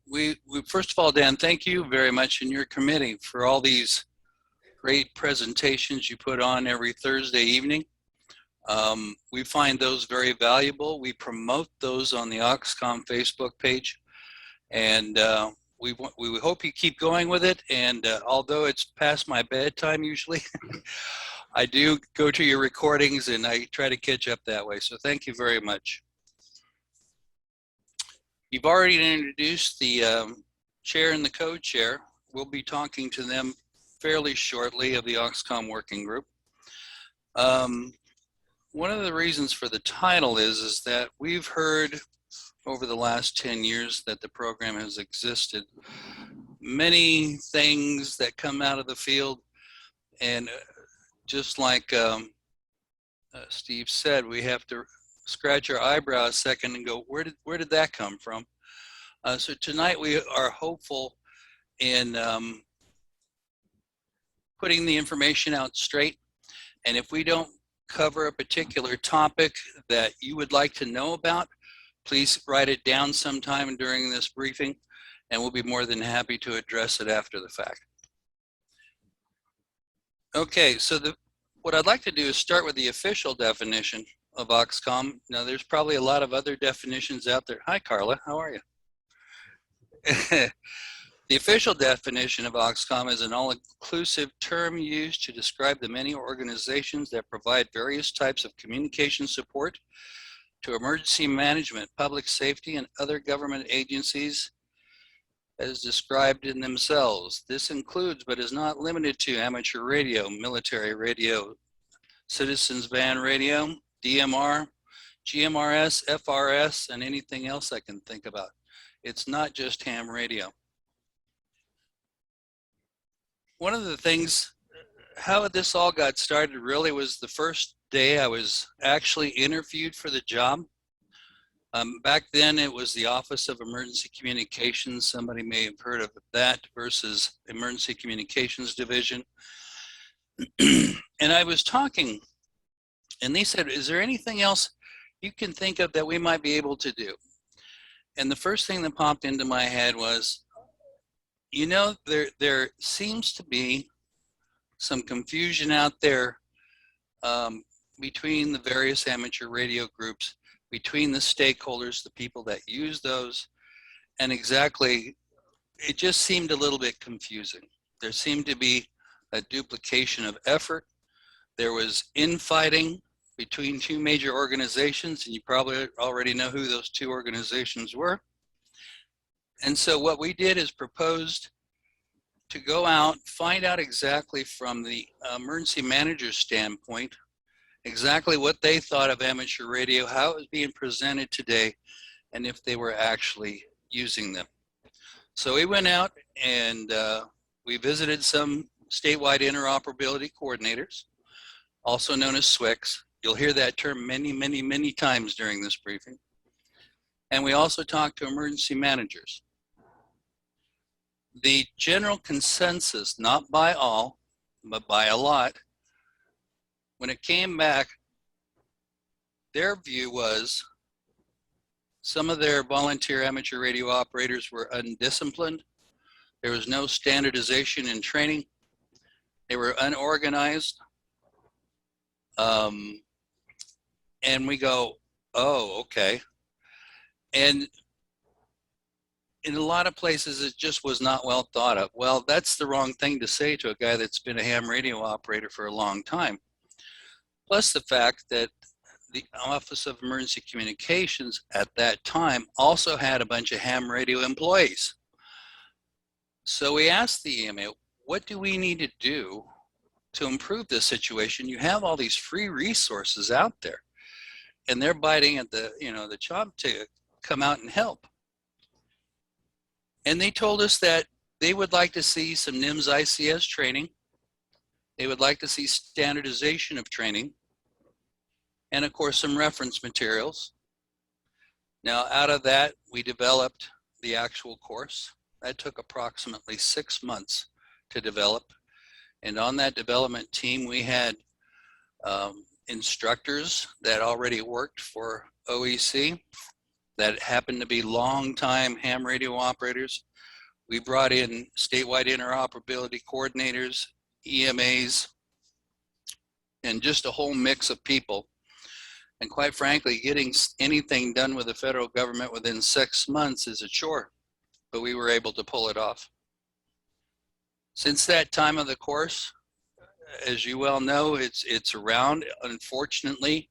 we first of all, Dan, thank you very much and your committee for all these great presentations you put on every Thursday evening. We find those very valuable. We promote those on the AuxComm Facebook page, and we hope you keep going with it. And although it's past my bedtime usually, I do go to your recordings and I try to catch up that way. So thank you very much. You've already introduced the chair and the co-chair. We'll be talking to them fairly shortly of the AuxComm working group. One of the reasons for the title is that we've heard over the last 10 years that the program has existed. Many things that come out of the field, and just like Steve said, we have to scratch our eyebrow a second and go, where did that come from? So tonight we are hopeful in putting the information out straight. And if we don't cover a particular topic that you would like to know about, please write it down sometime during this briefing, and we'll be more than happy to address it after the fact. Okay, so what I'd like to do is start with the official definition of AuxComm. Now, there's probably a lot of other definitions out there. Hi, Karla, how are you? The official definition of AuxComm is an all-inclusive term used to describe the many organizations that provide various types of communication support to emergency management, public safety, and other government agencies as described in themselves. This includes, but is not limited to, amateur radio, military radio, citizens band radio, DMR, GMRS, FRS, and anything else I can think about. It's not just ham radio. One of the things, how this all got started really was the first day I was actually interviewed for the job. Back then it was the Office of Emergency Communications. Somebody may have heard of that versus Emergency Communications Division. And I was talking and they said, is there anything else you can think of that we might be able to do? And the first thing that popped into my head was, you know, there seems to be some confusion out there between the various amateur radio groups, between the stakeholders, the people that use those, and exactly, it just seemed a little bit confusing. There seemed to be a duplication of effort. There was infighting between two major organizations, and you probably already know who those two organizations were. And so what we did is proposed to go out, find out exactly from the emergency manager's standpoint, exactly what they thought of amateur radio, how it was being presented today, and if they were actually using them. So we went out and we visited some statewide interoperability coordinators, also known as SWICs. You'll hear that term many, many, many times during this briefing. And we also talked to emergency managers. The general consensus, not by all, but by a lot, when it came back, their view was some of their volunteer amateur radio operators were undisciplined. There was no standardization in training. They were unorganized. And we go, oh, okay. And in a lot of places, it just was not well thought of. Well, that's the wrong thing to say to a guy that's been a ham radio operator for a long time. Plus the fact that the Office of Emergency Communications at that time also had a bunch of ham radio employees. So we asked the EMA, what do we need to do to improve this situation? You have all these free resources out there, and they're biting at the, the chop to come out and help. And they told us that they would like to see some NIMS ICS training. They would like to see standardization of training, and of course some reference materials. Now out of that, we developed the actual course. That took approximately 6 months to develop. And on that development team, we had instructors that already worked for OEC. that happened to be longtime ham radio operators. We brought in statewide interoperability coordinators, EMAs, and just a whole mix of people. And quite frankly, getting anything done with the federal government within 6 months is a chore, but we were able to pull it off. Since that time of the course, as you well know, it's around. Unfortunately,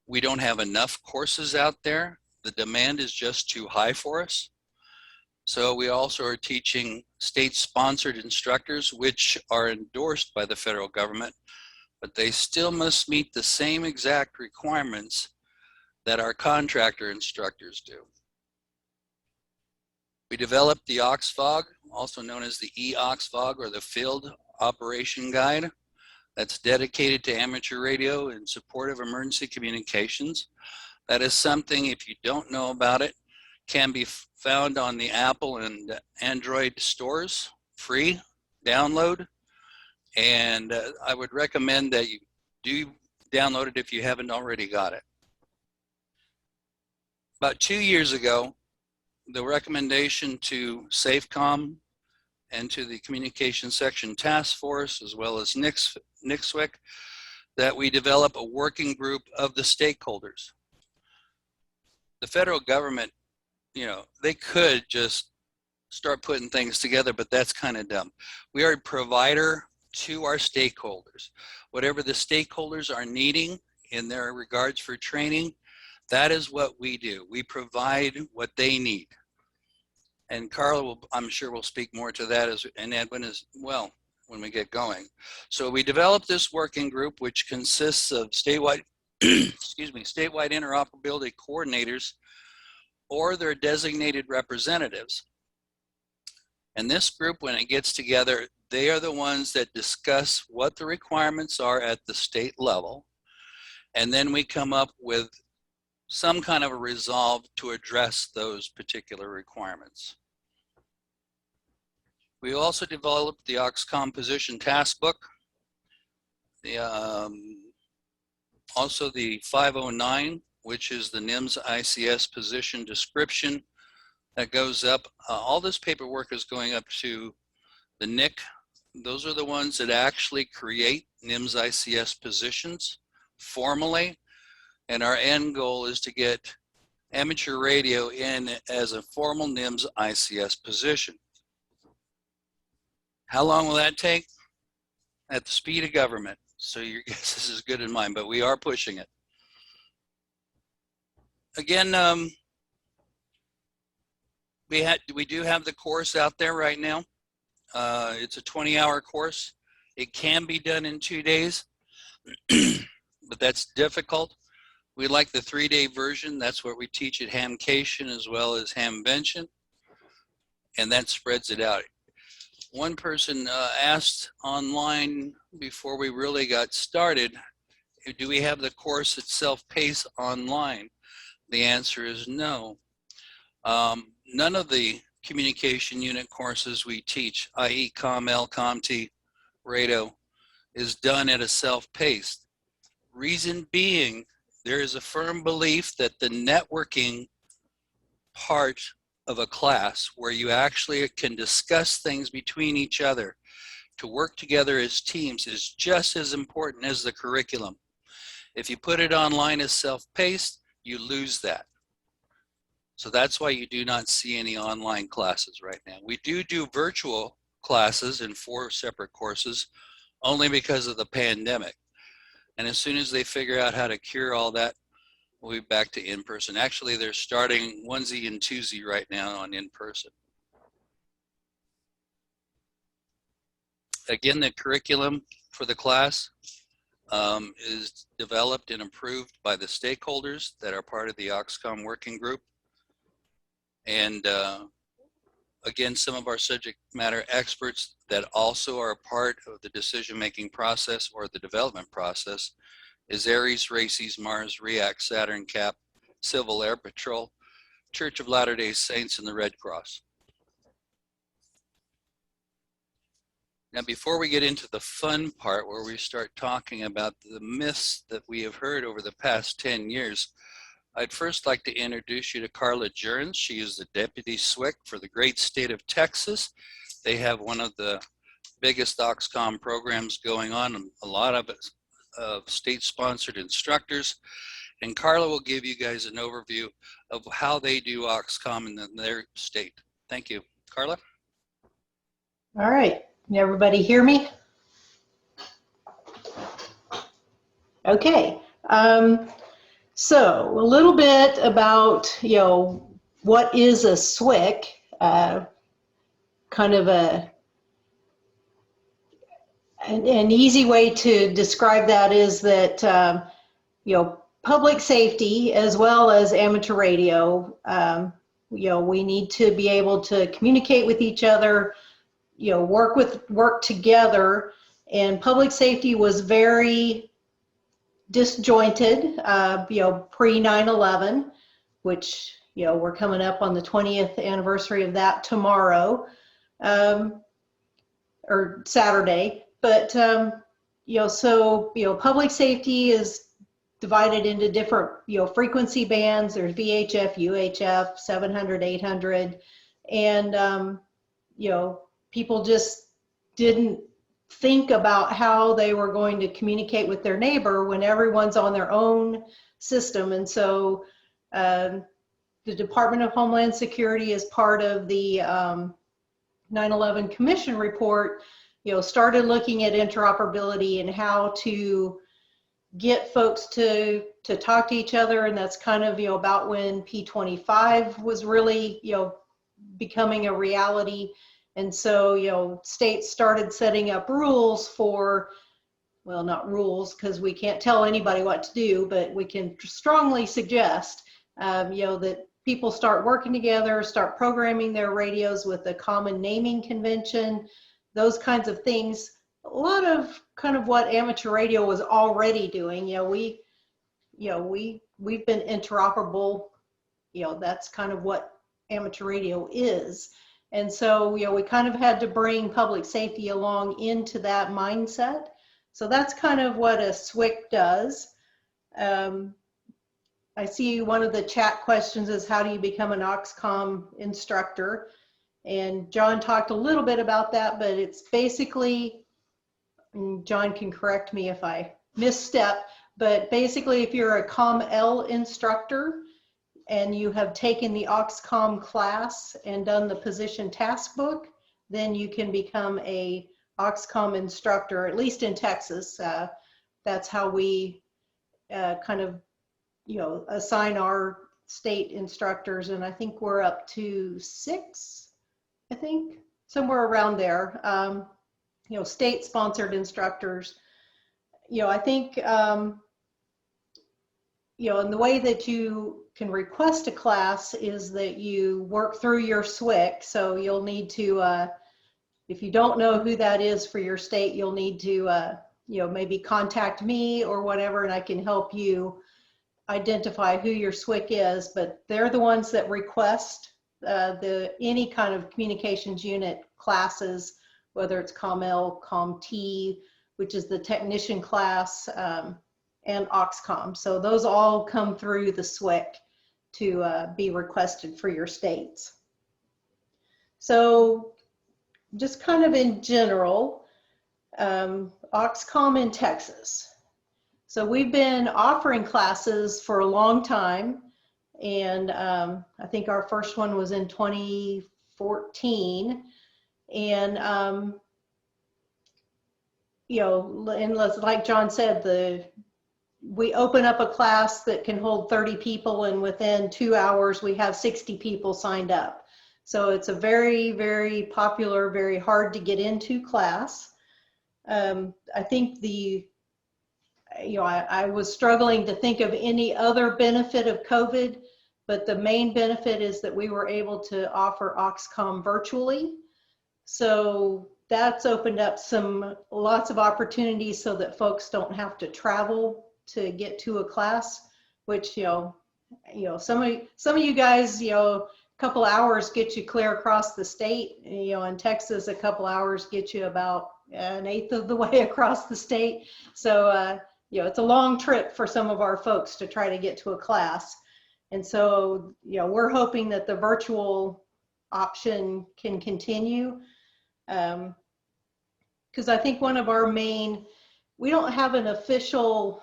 we don't have enough courses out there. The demand is just too high for us. So we also are teaching state-sponsored instructors, which are endorsed by the federal government, but they still must meet the same exact requirements that our contractor instructors do. We developed the AuxFog, also known as the e-AuxFog, or the Field Operation Guide, that's dedicated to amateur radio in support of emergency communications. That is something, if you don't know about it, can be found on the Apple and Android stores, free download. And I would recommend that you do download it if you haven't already got it. About 2 years ago, the recommendation to SAFECOM and to the Communications Section Task Force, as well as SWIC, that we develop a working group of the stakeholders. The federal government, you know, they could just start putting things together, but that's kind of dumb. We are a provider to our stakeholders. Whatever the stakeholders are needing in their regards for training, that is what we do. We provide what they need. And Karla will, I'm sure, will speak more to that, and Edwin as well when we get going. So we developed this working group, which consists of statewide, statewide interoperability coordinators or their designated representatives. And this group, when it gets together, they are the ones that discuss what the requirements are at the state level. And then we come up with some kind of a resolve to address those particular requirements. We also developed the AuxComm position task book, also the 509, which is the NIMS ICS position description that goes up. All this paperwork is going up to the NIC. Those are the ones that actually create NIMS ICS positions formally. And our end goal is to get amateur radio in as a formal NIMS ICS position. How long will that take? At the speed of government. So your guess is as good as mine, but we are pushing it. Again, we do have the course out there right now. It's a 20-hour course. It can be done in 2 days, but that's difficult. We like the 3-day version. That's what we teach at Hamcation as well as Hamvention, and that spreads it out. One person asked online before we really got started, do we have the course itself paced online? The answer is no. None of the communication unit courses we teach, i.e. COM-L, COM-T, radio, is done at a self-paced. Reason being, there is a firm belief that the networking part of a class where you actually can discuss things between each other to work together as teams is just as important as the curriculum. If you put it online as self-paced, you lose that. So that's why you do not see any online classes right now. We do virtual classes in 4 separate courses only because of the pandemic. And as soon as they figure out how to cure all that, we'll be back to in-person. Actually, they're starting onesie and twosie right now on in-person. Again, the curriculum for the class is developed and approved by the stakeholders that are part of the AuxComm working group. And again, some of our subject matter experts that also are a part of the decision-making process or the development process is Aries, Races, Mars, React, Saturn, CAP, Civil Air Patrol, Church of Latter-day Saints, and the Red Cross. Now, before we get into the fun part where we start talking about the myths that we have heard over the past 10 years, I'd first like to introduce you to Karla Jurrens. She is the Deputy SWIC for the great state of Texas. They have one of the biggest AuxComm programs going on, a lot of it state-sponsored instructors. And Karla will give you guys an overview of how they do AuxComm in their state. Thank you. Karla? All right. Can everybody hear me? Okay. So a little bit about, what is a SWIC? Kind of an easy way to describe that is that, public safety as well as amateur radio, we need to be able to communicate with each other, work together, and public safety was very disjointed, pre 9/11, which, we're coming up on the 20th anniversary of that tomorrow, or Saturday. But, public safety is divided into different, frequency bands. There's VHF, UHF, 700, 800, and, people just didn't think about how they were going to communicate with their neighbor when everyone's on their own system. And so the Department of Homeland Security, as part of the 9/11 Commission report, started looking at interoperability and how to get folks to talk to each other. And that's kind of, about when P25 was really, becoming a reality. And so, states started setting up rules for, well, not rules, because we can't tell anybody what to do, but we can strongly suggest, that people start working together, start programming their radios with a common naming convention, those kinds of things. A lot of kind of what amateur radio was already doing. We've been interoperable. That's kind of what amateur radio is. And so, we kind of had to bring public safety along into that mindset. So that's kind of what a SWIC does. I see one of the chat questions is, how do you become an AuxComm instructor? And John talked a little bit about that, but it's basically, and John can correct me if I misstep, but basically if you're a CommL instructor and you have taken the AuxComm class and done the position task book, then you can become a AuxComm instructor, at least in Texas. That's how we kind of, assign our state instructors. And I think we're up to 6, I think, somewhere around there. State-sponsored instructors. I think, and the way that you can request a class is that you work through your SWIC. So you'll need to, if you don't know who that is for your state, you'll need to, maybe contact me or whatever, and I can help you identify who your SWIC is. But they're the ones that request any kind of communications unit classes, whether it's CommL, CommT, which is the technician class, and AuxComm. So those all come through the SWIC to be requested for your states. So just kind of in general, AuxComm in Texas. So we've been offering classes for a long time, and I think our first one was in 2014. And, and like John said, we open up a class that can hold 30 people, and within 2 hours we have 60 people signed up. So it's a very, very popular, very hard to get into class. I think I was struggling to think of any other benefit of COVID, but the main benefit is that we were able to offer AuxComm virtually. So that's opened up lots of opportunities so that folks don't have to travel to get to a class, which, some of you guys, a couple hours get you clear across the state. In Texas, a couple hours get you about 1/8 of the way across the state. So, it's a long trip for some of our folks to try to get to a class. And so, we're hoping that the virtual option can continue. Because I think one of our main, we don't have an official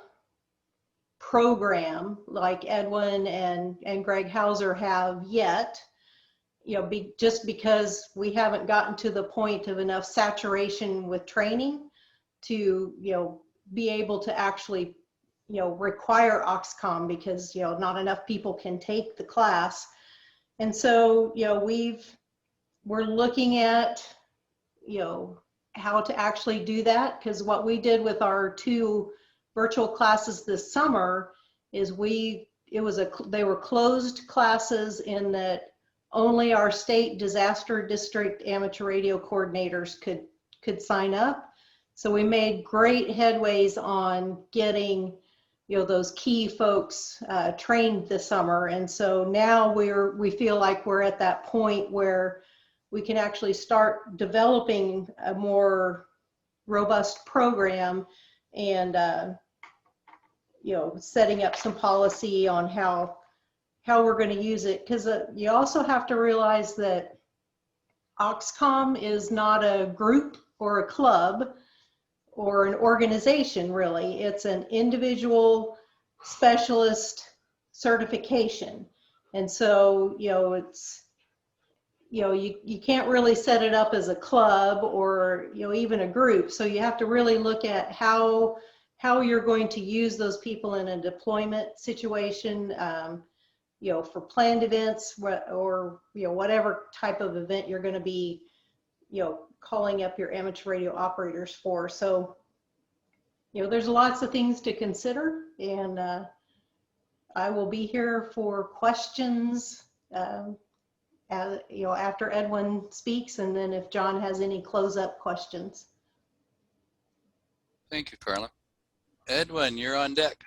program like Edwin and Greg Hauser have yet, just because we haven't gotten to the point of enough saturation with training to, be able to actually, require AuxComm, because, not enough people can take the class. And so, we're looking at, how to actually do that, because what we did with our 2 virtual classes this summer is they were closed classes in that only our state disaster district amateur radio coordinators could sign up. So we made great headways on getting, those key folks trained this summer. And so now we feel like we're at that point where we can actually start developing a more robust program and, setting up some policy on how we're going to use it. Because you also have to realize that AuxComm is not a group or a club or an organization, really. It's an individual specialist certification. And so, it's, you can't really set it up as a club or, even a group. So you have to really look at how you're going to use those people in a deployment situation, for planned events or, whatever type of event you're going to be, calling up your amateur radio operators for. So, there's lots of things to consider, and I will be here for questions, after Edwin speaks, and then if John has any close-up questions. Thank you, Karla. Edwin, you're on deck.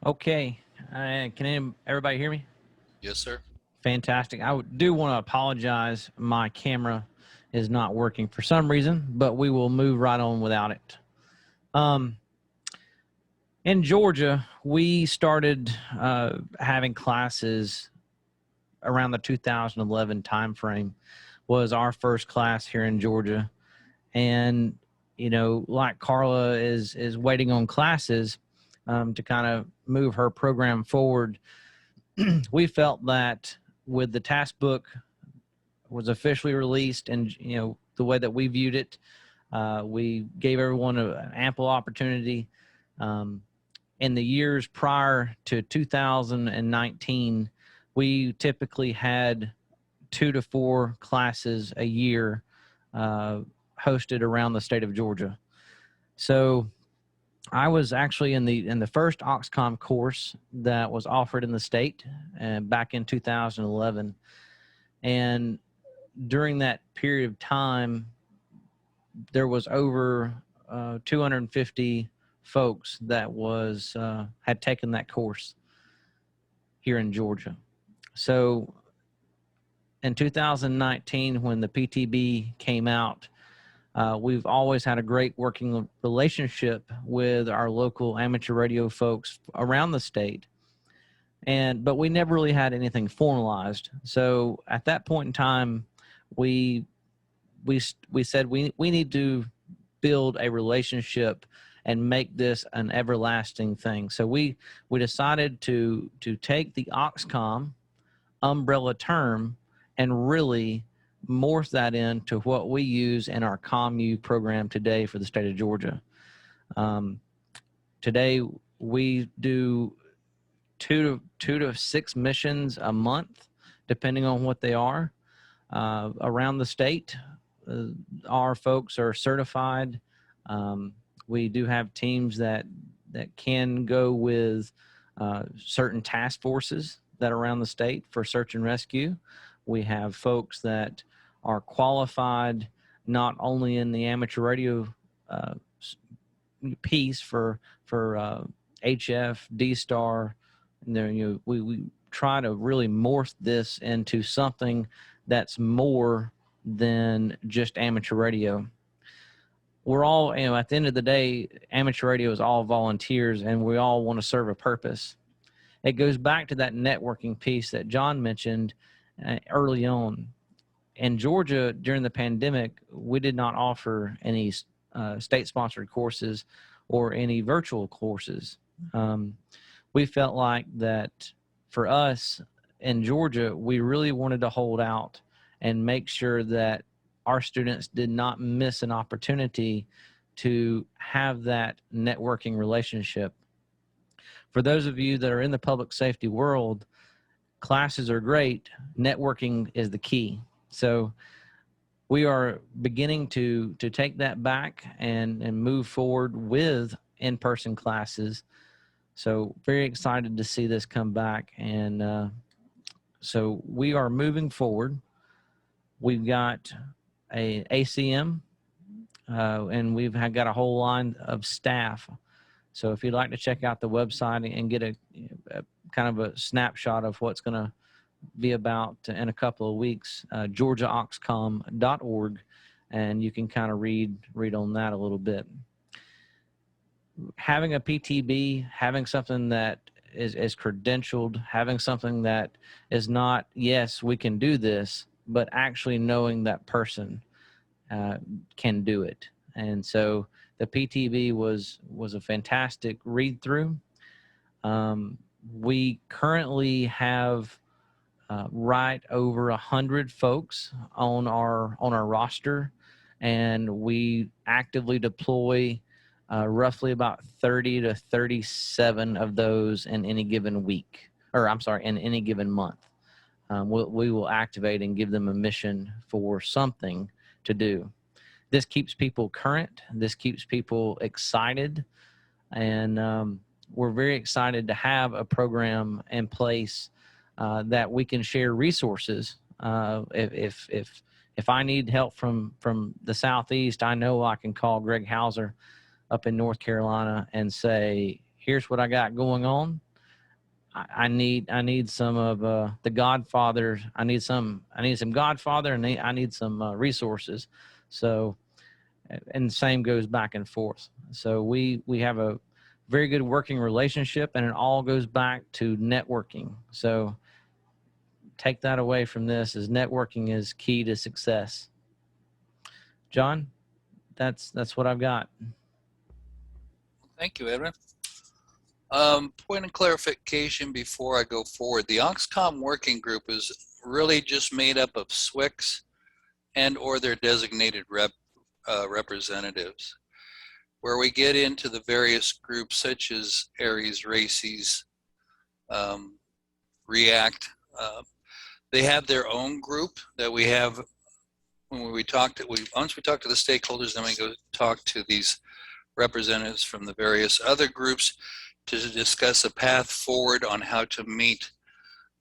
Okay. Can everybody hear me? Yes, sir. Fantastic. I do want to apologize. My camera is not working for some reason, but we will move right on without it. In Georgia, we started having classes around the 2011 timeframe. Was our first class here in Georgia. And, like Karla is waiting on classes to kind of move her program forward, we felt that with the task book was officially released and, the way that we viewed it, we gave everyone an ample opportunity. In the years prior to 2019, we typically had 2 to 4 classes a year hosted around the state of Georgia. So I was actually in the first AuxComm course that was offered in the state back in 2011. And during that period of time, there was over 250 folks that had taken that course here in Georgia. So in 2019, when the PTB came out, we've always had a great working relationship with our local amateur radio folks around the state. But we never really had anything formalized. So at that point in time, we said we need to build a relationship and make this an everlasting thing. So we decided to take the AuxComm umbrella term and really morph that into what we use in our CommU program today for the state of Georgia. Today we do 2 to 6 missions a month, depending on what they are, around the state. Our folks are certified. We do have teams that can go with certain task forces that are around the state for search and rescue. We have folks that are qualified not only in the amateur radio piece for HF, D-Star. And we try to really morph this into something that's more than just amateur radio. We're all, at the end of the day, amateur radio is all volunteers, and we all want to serve a purpose. it goes back to that networking piece that John mentioned early on. In Georgia, during the pandemic, we did not offer any state-sponsored courses or any virtual courses. We felt like that for us in Georgia, we really wanted to hold out and make sure that our students did not miss an opportunity to have that networking relationship. For those of you that are in the public safety world, classes are great. Networking is the key. So we are beginning to take that back and move forward with in-person classes. So very excited to see this come back. And so we are moving forward. We've got a ACM, and we've got a whole line of staff. So if you'd like to check out the website and get a kind of a snapshot of what's going to be about in a couple of weeks, GeorgiaAuxComm.org, and you can kind of read on that a little bit. Having a PTB, having something that is credentialed, having something that is not, yes, we can do this, but actually knowing that person can do it. And so the PTB was a fantastic read through. We currently have right over 100 folks on our roster, and we actively deploy roughly about 30 to 37 of those in any given week, or I'm sorry, in any given month. We will activate and give them a mission for something to do. This keeps people current. This keeps people excited. And we're very excited to have a program in place that we can share resources. If I need help from the Southeast, I know I can call Greg Hauser up in North Carolina and say, here's what I got going on. I need some of the Godfather. I need some Godfather, and I need some resources. So, and the same goes back and forth. So we have a very good working relationship, and it all goes back to networking. So take that away from this, is networking is key to success. John, that's what I've got. Thank you, Edwin. Point of clarification before I go forward. The AuxComm working group is really just made up of SWICs and or their designated representatives. Where we get into the various groups such as Aries, Races, React, they have their own group that we have when we talk to, once we talk to the stakeholders, then we go talk to these representatives from the various other groups to discuss a path forward on how to meet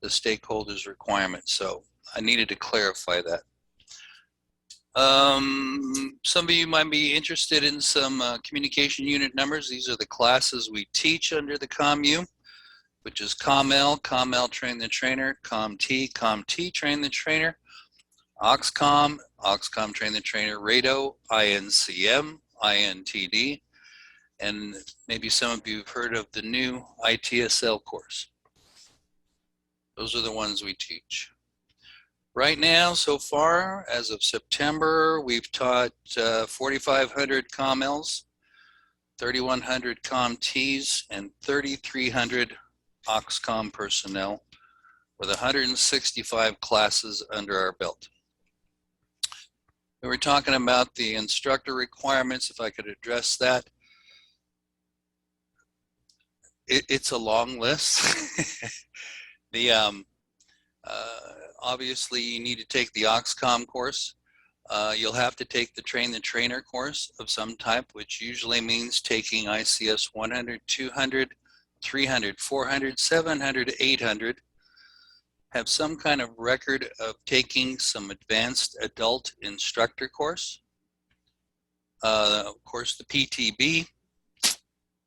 the stakeholders' requirements. So I needed to clarify that. Some of you might be interested in some communication unit numbers. These are the classes we teach under the COMU, which is COML, Train the Trainer, COMT, Train the Trainer, AuxComm, Train the Trainer, RADO, INCM, INTD, and maybe some of you have heard of the new ITSL course. Those are the ones we teach. Right now, so far, as of September, we've taught 4,500 COMLs, 3,100 COMTs, and 3,300 AuxComm personnel, with 165 classes under our belt. We were talking about the instructor requirements, if I could address that. It's a long list. Obviously, you need to take the AuxComm course. You'll have to take the Train the Trainer course of some type, which usually means taking ICS 100, 200, 300, 400, 700, 800. Have some kind of record of taking some advanced adult instructor course. Of course, the PTB,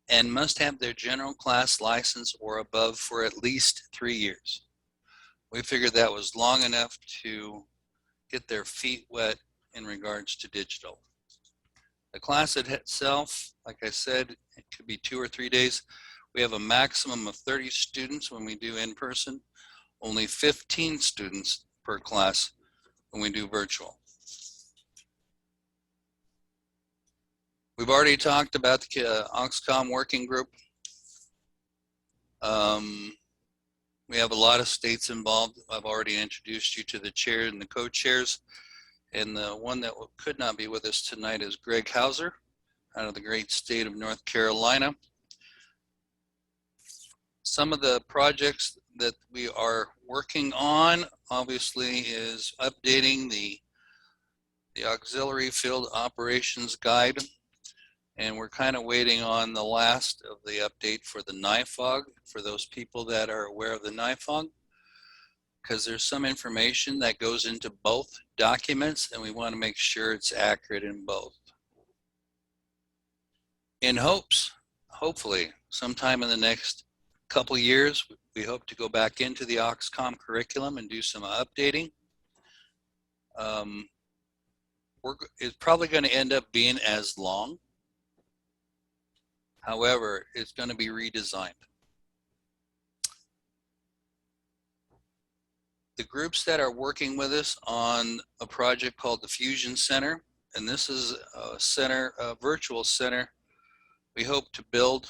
and must have their general class license or above for at least 3 years. We figured that was long enough to get their feet wet in regards to digital. The class itself, like I said, it could be 2 or 3 days. We have a maximum of 30 students when we do in person, only 15 students per class when we do virtual. We've already talked about the AuxComm working group. We have a lot of states involved. I've already introduced you to the chair and the co-chairs. And the one that could not be with us tonight is Greg Hauser out of the great state of North Carolina. Some of the projects that we are working on, obviously, is updating the Auxiliary Field Operations Guide. And we're kind of waiting on the last of the update for the NIFOG, for those people that are aware of the NIFOG, because there's some information that goes into both documents and we want to make sure it's accurate in both. In hopes, hopefully, sometime in the next couple years, we hope to go back into the AuxComm curriculum and do some updating. It's probably going to end up being as long. However, it's going to be redesigned. The groups that are working with us on a project called the Fusion Center, and this is a center, a virtual center we hope to build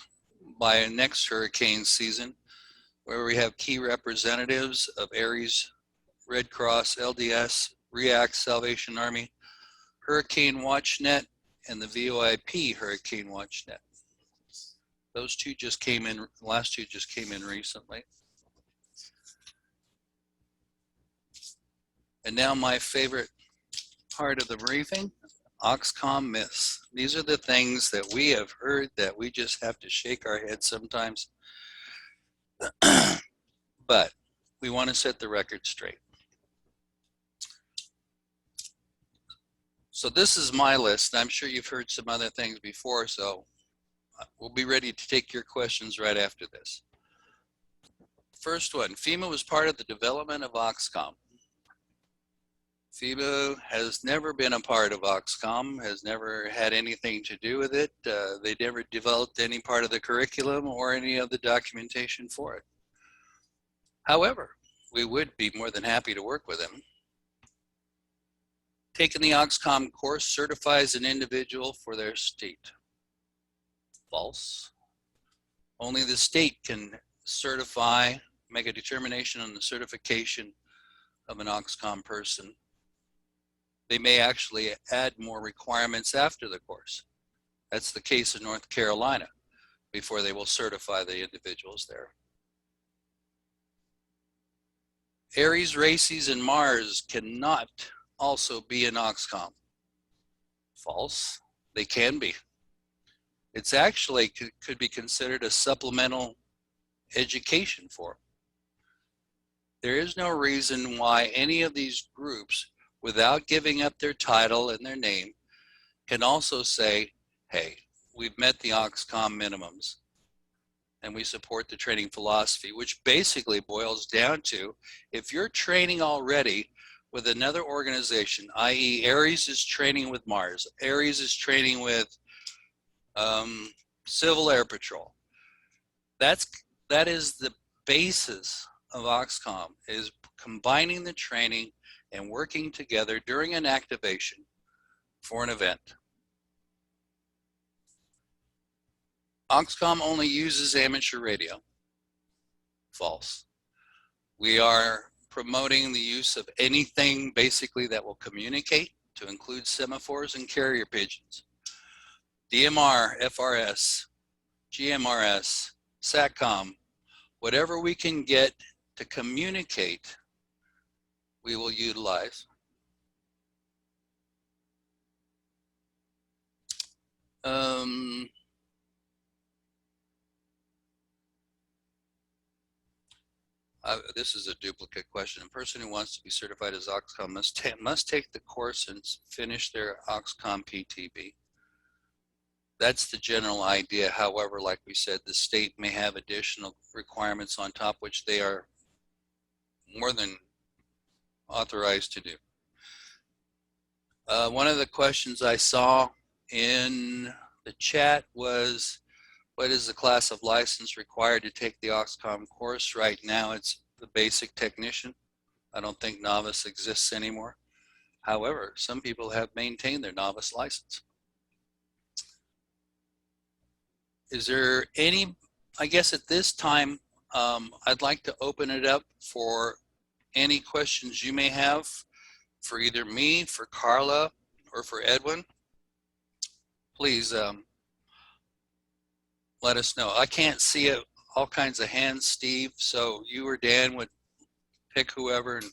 by next hurricane season, where we have key representatives of ARES, Red Cross, LDS, REACT, Salvation Army, Hurricane WatchNet, and the VOIP Hurricane WatchNet. Those two just came in, the last two just came in recently. And now my favorite part of the briefing, AuxComm myths. These are the things that we have heard that we just have to shake our heads sometimes. But we want to set the record straight. So this is my list. I'm sure you've heard some other things before, so we'll be ready to take your questions right after this. First one, FEMA was part of the development of AuxComm. FEMA has never been a part of AuxComm, has never had anything to do with it. They never developed any part of the curriculum or any of the documentation for it. However, we would be more than happy to work with them. Taking the AuxComm course certifies an individual for their state. False. Only the state can certify, make a determination on the certification of an AuxComm person. They may actually add more requirements after the course. That's the case in North Carolina before they will certify the individuals there. Ares, Races, and Mars cannot also be in AuxComm. False. They can be. It's actually could be considered a supplemental education for them. There is no reason why any of these groups, without giving up their title and their name, can also say, hey, we've met the AuxComm minimums and we support the training philosophy, which basically boils down to, if you're training already with another organization, i.e. Ares is training with Mars, Ares is training with Civil Air Patrol. That is the basis of AuxComm, is combining the training and working together during an activation for an event. AuxComm only uses amateur radio. False. We are promoting the use of anything basically that will communicate, to include semaphores and carrier pigeons. DMR, FRS, GMRS, SATCOM, whatever we can get to communicate, we will utilize. This is a duplicate question. A person who wants to be certified as AuxComm must take the course and finish their AuxComm PTB. That's the general idea. However, like we said, the state may have additional requirements on top, which they are more than authorized to do. One of the questions I saw in the chat was, What is the class of license required to take the AuxComm course? Right now, it's the basic technician. I don't think novice exists anymore. However, some people have maintained their novice license. Is there any, I guess at this time, I'd like to open it up for any questions you may have for either me, for Karla, or for Edwin. Please let us know. I can't see it, all kinds of hands, Steve, so you or Dan would pick whoever, and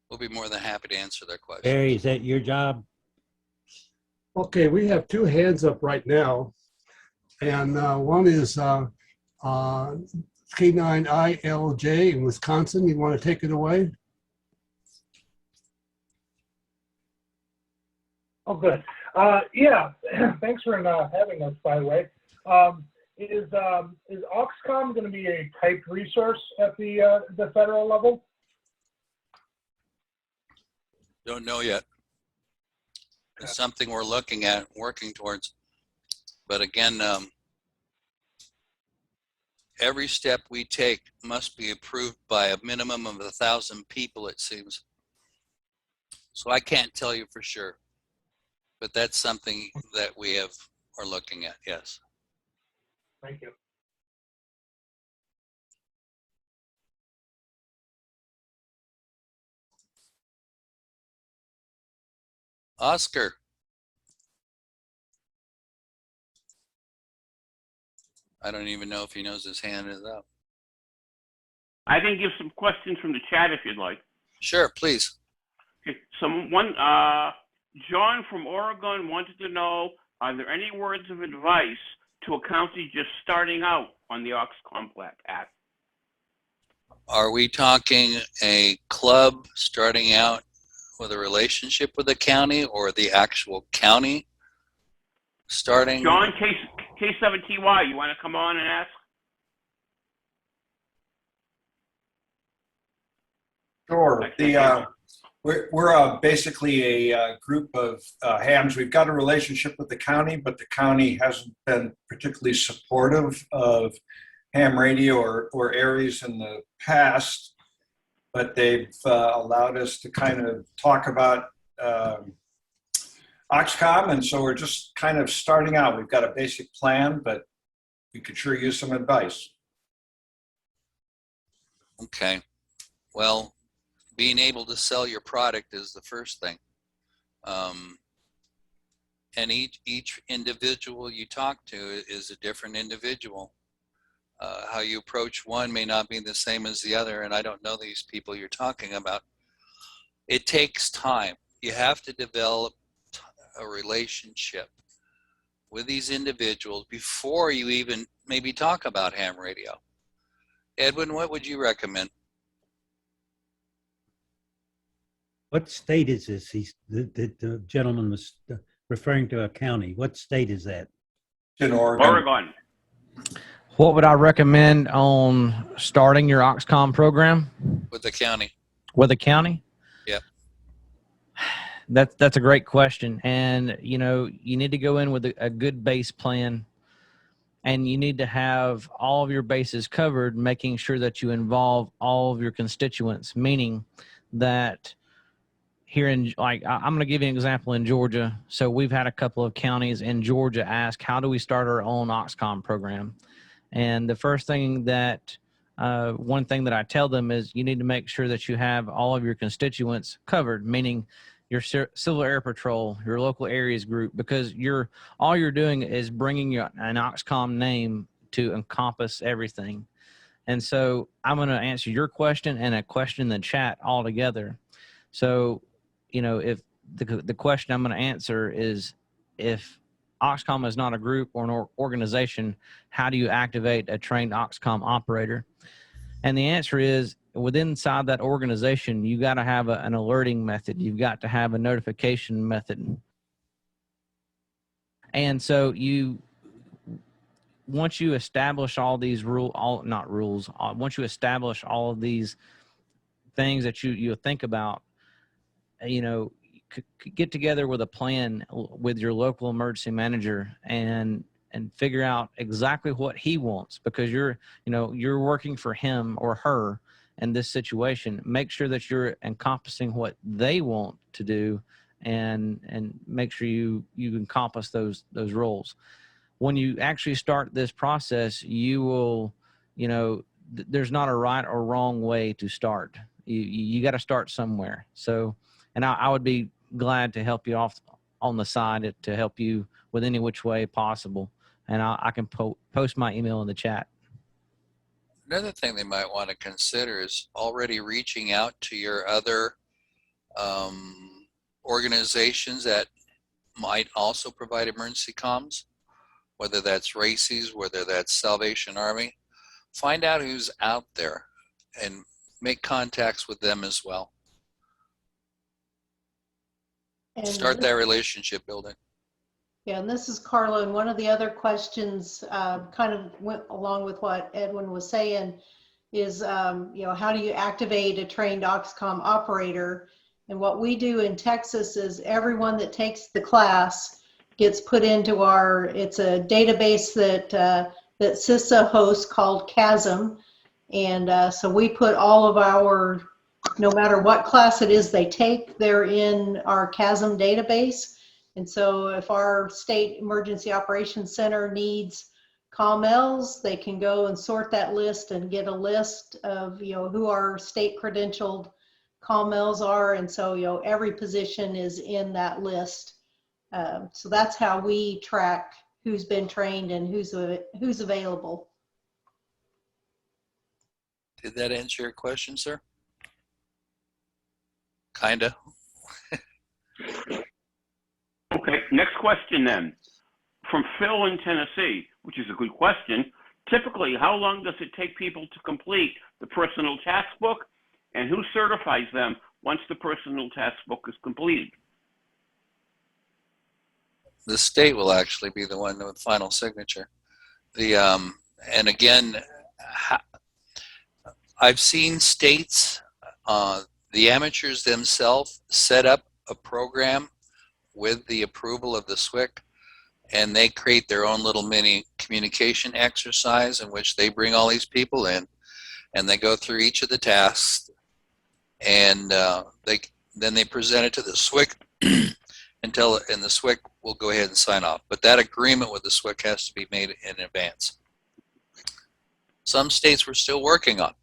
we'll be more than happy to answer their questions. Barry, is that your job? Okay, we have two hands up right now. And one is K9ILJ in Wisconsin. You want to take it away? Oh, good. Yeah, thanks for having us, by the way. Is AuxComm going to be a typed resource at the federal level? Don't know yet. It's something we're looking at, working towards. But again, every step we take must be approved by a minimum of 1,000 people, it seems. So I can't tell you for sure, but that's something that we are looking at, yes. Thank you. Oscar. I don't even know if he knows his hand is up. I can give some questions from the chat if you'd like. Sure, please. Okay, John from Oregon wanted to know, are there any words of advice to a county just starting out on the AuxComm app? Are we talking a club starting out with a relationship with the county, or the actual county starting? John, K7TY, you want to come on and ask? Sure. We're basically a group of hams. We've got a relationship with the county, but the county hasn't been particularly supportive of ham radio or areas in the past, but they've allowed us to kind of talk about AuxComm, and so we're just kind of starting out. We've got a basic plan, but we could sure use some advice. Okay. Well, being able to sell your product is the first thing. And each individual you talk to is a different individual. How you approach one may not be the same as the other, and I don't know these people you're talking about. It takes time. You have to develop a relationship with these individuals before you even maybe talk about ham radio. Edwin, what would you recommend? What state is this? The gentleman was referring to a county. What state is that? In Oregon. Oregon. What would I recommend on starting your AuxComm program? With the county. With a county? Yep. That's a great question. And, you know, you need to go in with a good base plan, and you need to have all of your bases covered, making sure that you involve all of your constituents, meaning that here in, like, I'm going to give you an example in Georgia. So we've had a couple of counties in Georgia ask, how do we start our own AuxComm program? And the first thing that, one thing that I tell them is you need to make sure that you have all of your constituents covered, meaning your Civil Air Patrol, your local areas group, because all you're doing is bringing an AuxComm name to encompass everything. And so I'm going to answer your question and a question in the chat all together. So, you know, if the question I'm going to answer is, if AuxComm is not a group or an organization, how do you activate a trained AuxComm operator? And the answer is, inside that organization, you got to have an alerting method. You've got to have a notification method. And so once you establish all these once you establish all of these things that you think about, you know, get together with a plan with your local emergency manager and and figure out exactly what he wants, because you're working for him or her in this situation. Make sure that you're encompassing what they want to do, and make sure you encompass those roles. When you actually start this process, you will, there's not a right or wrong way to start. You got to start somewhere. So, and I would be glad to help you off on the side to help you with any which way possible. And I can post my email in the chat. Another thing they might want to consider is already reaching out to your other organizations that might also provide emergency comms, whether that's RACES, whether that's Salvation Army. Find out who's out there and make contacts with them as well. And Start that relationship building. Yeah, and this is Karla, and one of the other questions kind of went along with what Edwin was saying is, how do you activate a trained AuxComm operator? And what we do in Texas is everyone that takes the class gets put into it's a database that CISA hosts called CHASM. And so we put all of our, no matter what class it is they take, they're in our CHASM database. And so if our state emergency operations center needs COMLs, they can go and sort that list and get a list of, who our state credentialed COMLs are. And so, every position is in that list. So that's how we track who's been trained and who's available. Did that answer your question, sir? Kinda. Okay, next question then. From Phil in Tennessee, which is a good question. Typically, how long does it take people to complete the personal task book, and who certifies them once the personal task book is completed? The state will actually be the one with final signature. And again, I've seen states, the amateurs themselves set up a program with the approval of the SWIC, and they create their own little mini communication exercise in which they bring all these people in, and they go through each of the tasks, and then they present it to the SWIC and the SWIC will go ahead and sign off. But that agreement with the SWIC has to be made in advance. Some states we're still working on.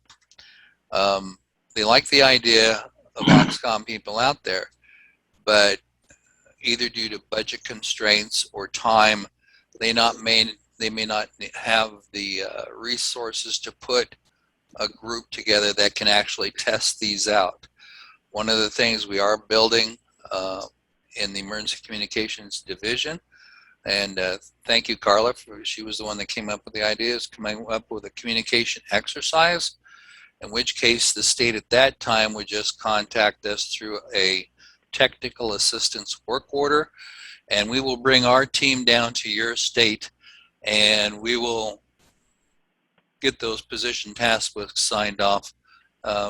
They like the idea of AuxComm people out there, but either due to budget constraints or time, they may not have the resources to put a group together that can actually test these out. One of the things we are building in the Emergency Communications Division, and thank you, Karla, she was the one that came up with the ideas, coming up with a communication exercise, in which case the state at that time would just contact us through a technical assistance work order, and we will bring our team down to your state, and we will get those position task books signed off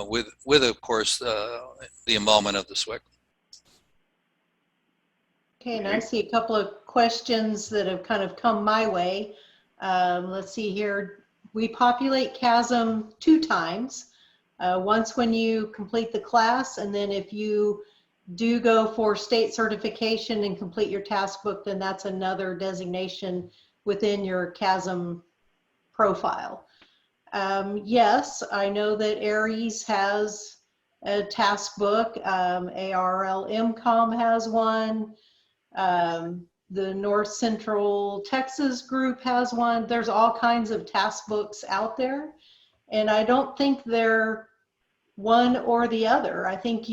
with of course the involvement of the SWIC. Okay, and I see a couple of questions that have kind of come my way. Let's see here. We populate CHASM 2 times. Once when you complete the class, and then if you do go for state certification and complete your task book, then that's another designation within your CHASM profile. Yes, I know that ARES has a task book. ARLMCOM has one. The North Central Texas group has one. There's all kinds of task books out there, and I don't think they're one or the other. I think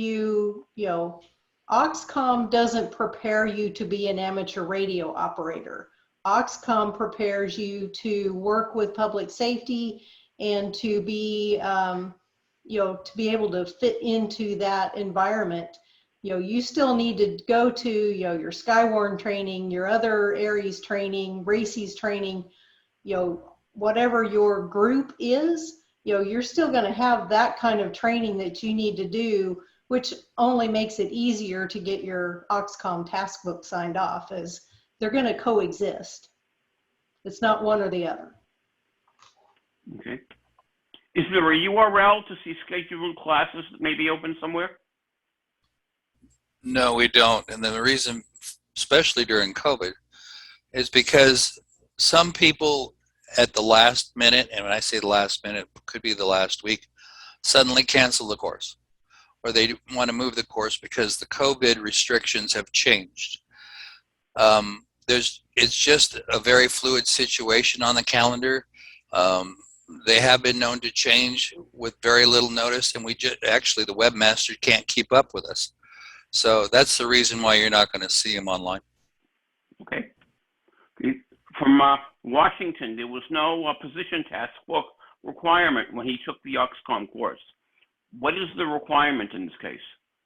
AuxComm doesn't prepare you to be an amateur radio operator. AuxComm prepares you to work with public safety and to be, to be able to fit into that environment. You still need to go to, your Skywarn training, your other ARES training, RACES training, whatever your group is, you're still going to have that kind of training that you need to do, which only makes it easier to get your AuxComm task book signed off, as they're going to coexist. It's not one or the other. Okay. Is there a URL to see scheduled classes that may be open somewhere? No, we don't. And then the reason, especially during COVID, is because some people at the last minute, and when I say the last minute, it could be the last week, suddenly cancel the course, or they want to move the course because the COVID restrictions have changed. It's just a very fluid situation on the calendar. They have been known to change with very little notice, and actually the webmaster can't keep up with us. So that's the reason why you're not going to see them online. Okay. From Washington, there was no position task book requirement when he took the AuxComm course. What is the requirement in this case?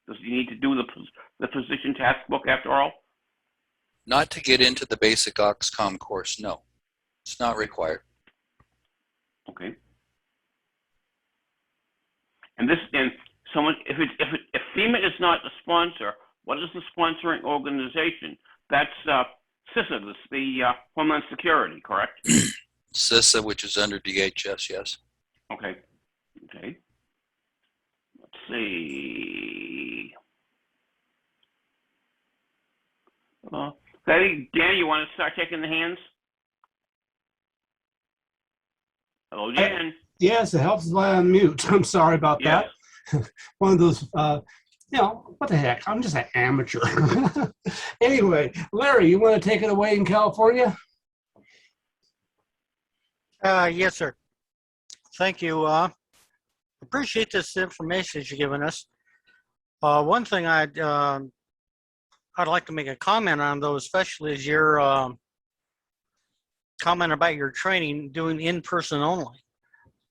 Does he need to do the position task book after all? Not to get into the basic AuxComm course, no. It's not required. Okay. And someone, if FEMA is not the sponsor, what is the sponsoring organization? That's CISA, the Homeland Security, correct? CISA, which is under DHS, yes. Okay. Okay. Let's see. Dan, you want to start taking the hands? Hello, Dan. Yes, it helps if I unmute. I'm sorry about Yes. that. One of those, what the heck? I'm just an amateur. Anyway, Larry, you want to take it away in California? Yes, sir. Thank you. Appreciate this information that you've given us. One thing I'd like to make a comment on, though, especially is your comment about your training doing in-person only.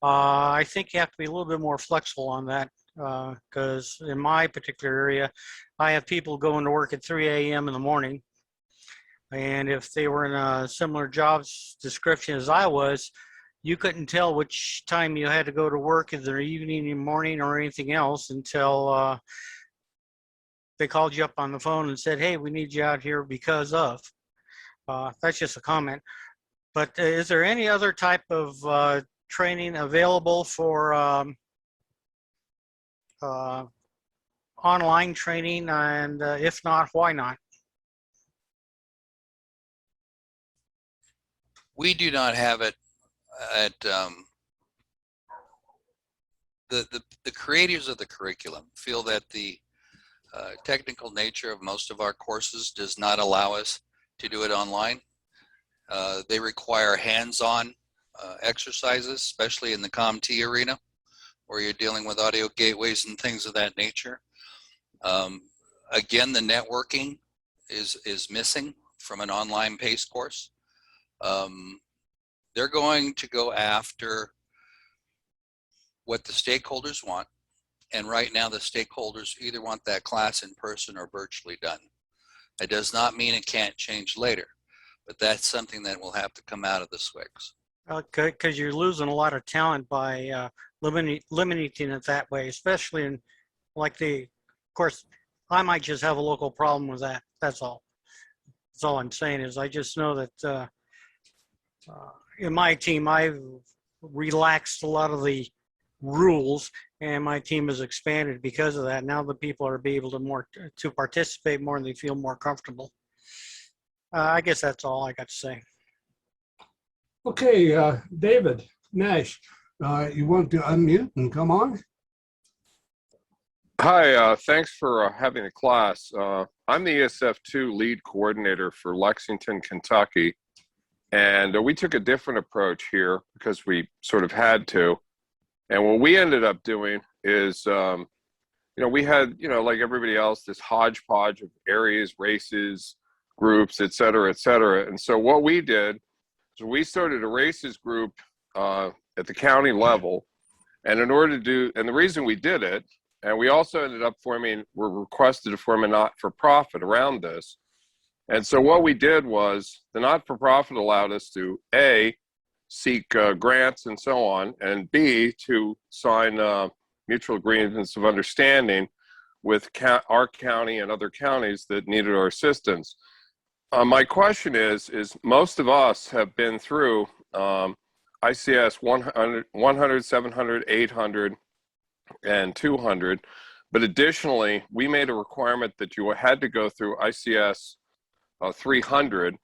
I think you have to be a little bit more flexible on that, because in my particular area, I have people going to work at 3 a.m. in the morning. And if they were in a similar job description as I was, you couldn't tell which time you had to go to work, either evening, morning, or anything else, until they called you up on the phone and said, hey, we need you out here because of. That's just a comment. But is there any other type of training available for online training? And if not, why not? We do not have it at the creators of the curriculum feel that the technical nature of most of our courses does not allow us to do it online. They require hands-on exercises, especially in the CommT arena, where you're dealing with audio gateways and things of that nature. Again, the networking is missing from an online PACE course. They're going to go after what the stakeholders want. And right now the stakeholders either want that class in person or virtually done. It does not mean it can't change later, but that's something that will have to come out of the SWICs. Because you're losing a lot of talent by limiting it that way, especially in of course, I might just have a local problem with that. That's all. That's all I'm saying is I just know that in my team, I've relaxed a lot of the rules, and my team has expanded because of that. Now the people are able to participate more, and they feel more comfortable. I guess that's all I got to say. Okay, David Nash, you want to unmute and come on? Hi, thanks for having the class. I'm the ESF2 lead coordinator for Lexington, Kentucky. And we took a different approach here because we sort of had to. And what we ended up doing is, we had, like everybody else, this hodgepodge of areas, races, groups, et cetera, et cetera. And so what we did is we started a races group at the county level. And in order to do, and the reason we did it, and we also ended up we're requested to form a not-for-profit around this. And so what we did was the not-for-profit allowed us to A, seek grants and so on, and B, to sign mutual agreements of understanding with our county and other counties that needed our assistance. My question is most of us have been through ICS 100, 700, 800, and 200, but additionally, we made a requirement that you had to go through ICS 300.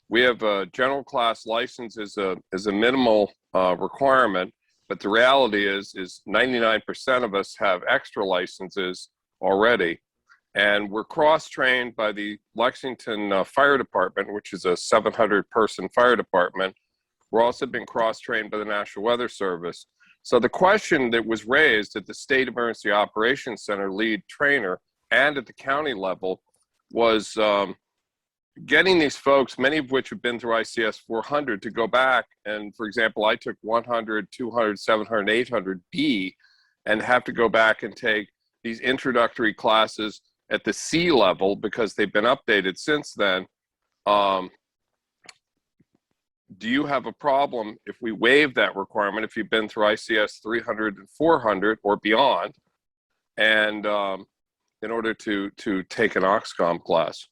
We have a general class license as a minimal requirement, but the reality is 99% of us have extra licenses already. And we're cross-trained by the Lexington Fire Department, which is a 700-person fire department. We're also been cross-trained by the National Weather Service. So the question that was raised at the State Emergency Operations Center lead trainer and at the county level was getting these folks, many of which have been through ICS 400, to go back. And for example, I took 100, 200, 700, 800B and have to go back and take these introductory classes at the C level because they've been updated since then. Do you have a problem if we waive that requirement if you've been through ICS 300 and 400 or beyond, and in order to take an AuxComm class?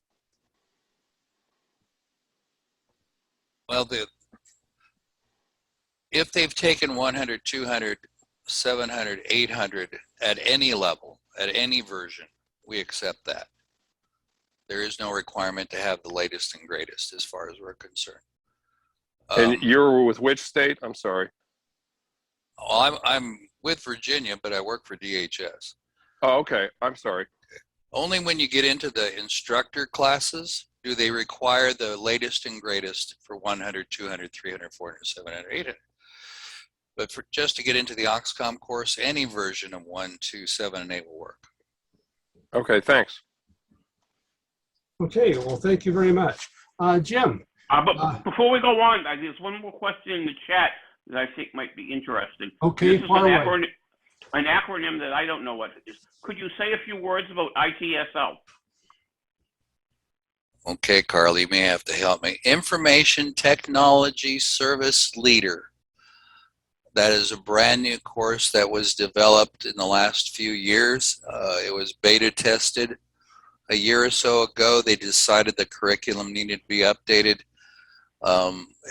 Well, if they've taken 100, 200, 700, 800 at any level, at any version, we accept that. There is no requirement to have the latest and greatest as far as we're concerned. And you're with which state? I'm sorry. I'm with Virginia, but I work for DHS. Oh, okay. I'm sorry. Only when you get into the instructor classes do they require the latest and greatest for 100, 200, 300, 400, 700, 800. But for just to get into the AuxComm course, any version of 1, 2, 7, and 8 will work. Okay, thanks. Okay, well, thank you very much. Jim. But before we go on, there's one more question in the chat that I think might be interesting. Okay, this is far away. an acronym that I don't know what it is. Could you say a few words about ITSL? Okay, Karla, you may have to help me. Information Technology Service Leader. That is a brand new course that was developed in the last few years. It was beta tested a year or so ago. They decided the curriculum needed to be updated.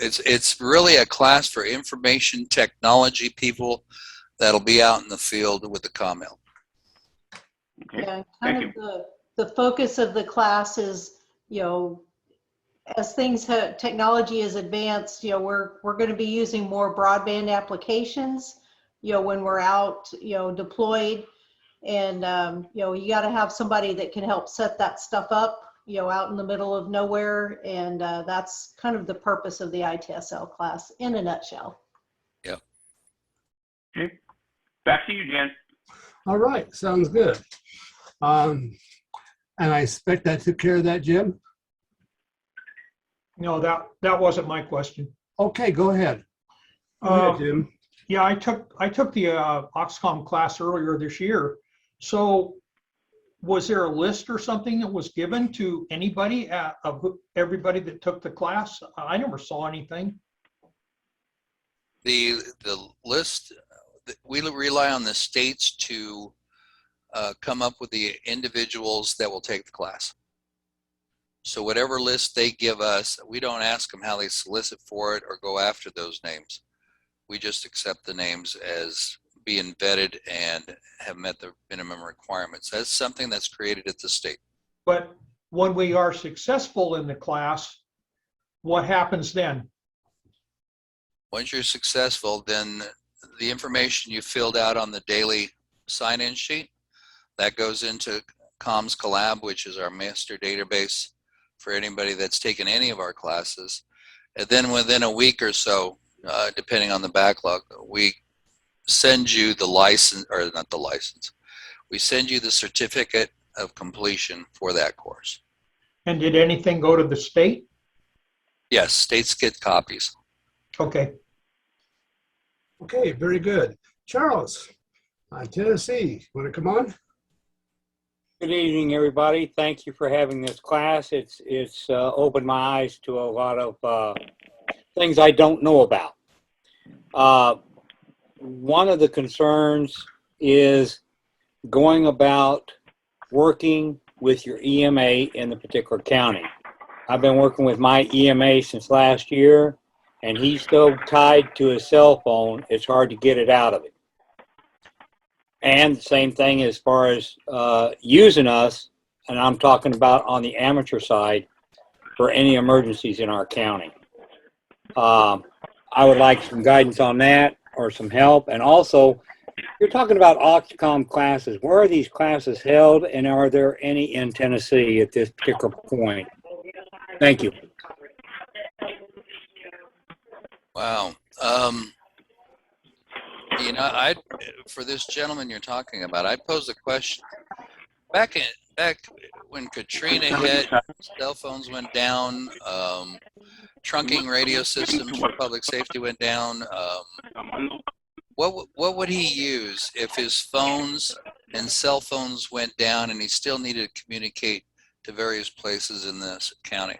It's really a class for information technology people that'll be out in the field with the COMMEL. Okay. Yeah, Thank kind of the focus of the class is, you know, as technology is advanced, you know, we're going to be using more broadband applications, you know, when we're out, you know, deployed, and you know, you got to have somebody that can help set that stuff up, you know, out in the middle of nowhere, and that's kind of the purpose of the ITSL class in a nutshell. Yeah. Okay. Back to you, Jan. All right, sounds good. And I expect that took care of that, Jim. No, that wasn't my question. Okay, go ahead. Go ahead, Jim. Yeah, I took the AuxComm class earlier this year. So was there a list or something that was given to anybody of everybody that took the class? I never saw anything. The list, we rely on the states to come up with the individuals that will take the class. So whatever list they give us, we don't ask them how they solicit for it or go after those names. We just accept the names as being vetted and have met the minimum requirements. That's something that's created at the state. But when we are successful in the class, what happens then? Once you're successful, then the information you filled out on the daily sign-in sheet, that goes into Comms Collab, which is our master database for anybody that's taken any of our classes. And then within a week or so, depending on the backlog, we send you the license, or not the license, we send you the certificate of completion for that course. And did anything go to the state? Yes, states get copies. Okay. Okay, very good. Charles, Tennessee, want to come on? Good evening, everybody. Thank you for having this class. It's opened my eyes to a lot of things I don't know about. One of the concerns is going about working with your EMA in the particular county. I've been working with my EMA since last year, and he's so tied to his cell phone, it's hard to get it out of it. And the same thing as far as using us, and I'm talking about on the amateur side, for any emergencies in our county. I would like some guidance on that or some help. And also, you're talking about AuxComm classes. Where are these classes held, and are there any in Tennessee at this particular point? Thank you. Wow. You know, for this gentleman you're talking about, I posed a question. Back when Katrina hit, cell phones went down, trunking radio systems for public safety went down. What would he use if his phones and cell phones went down and he still needed to communicate to various places in this county?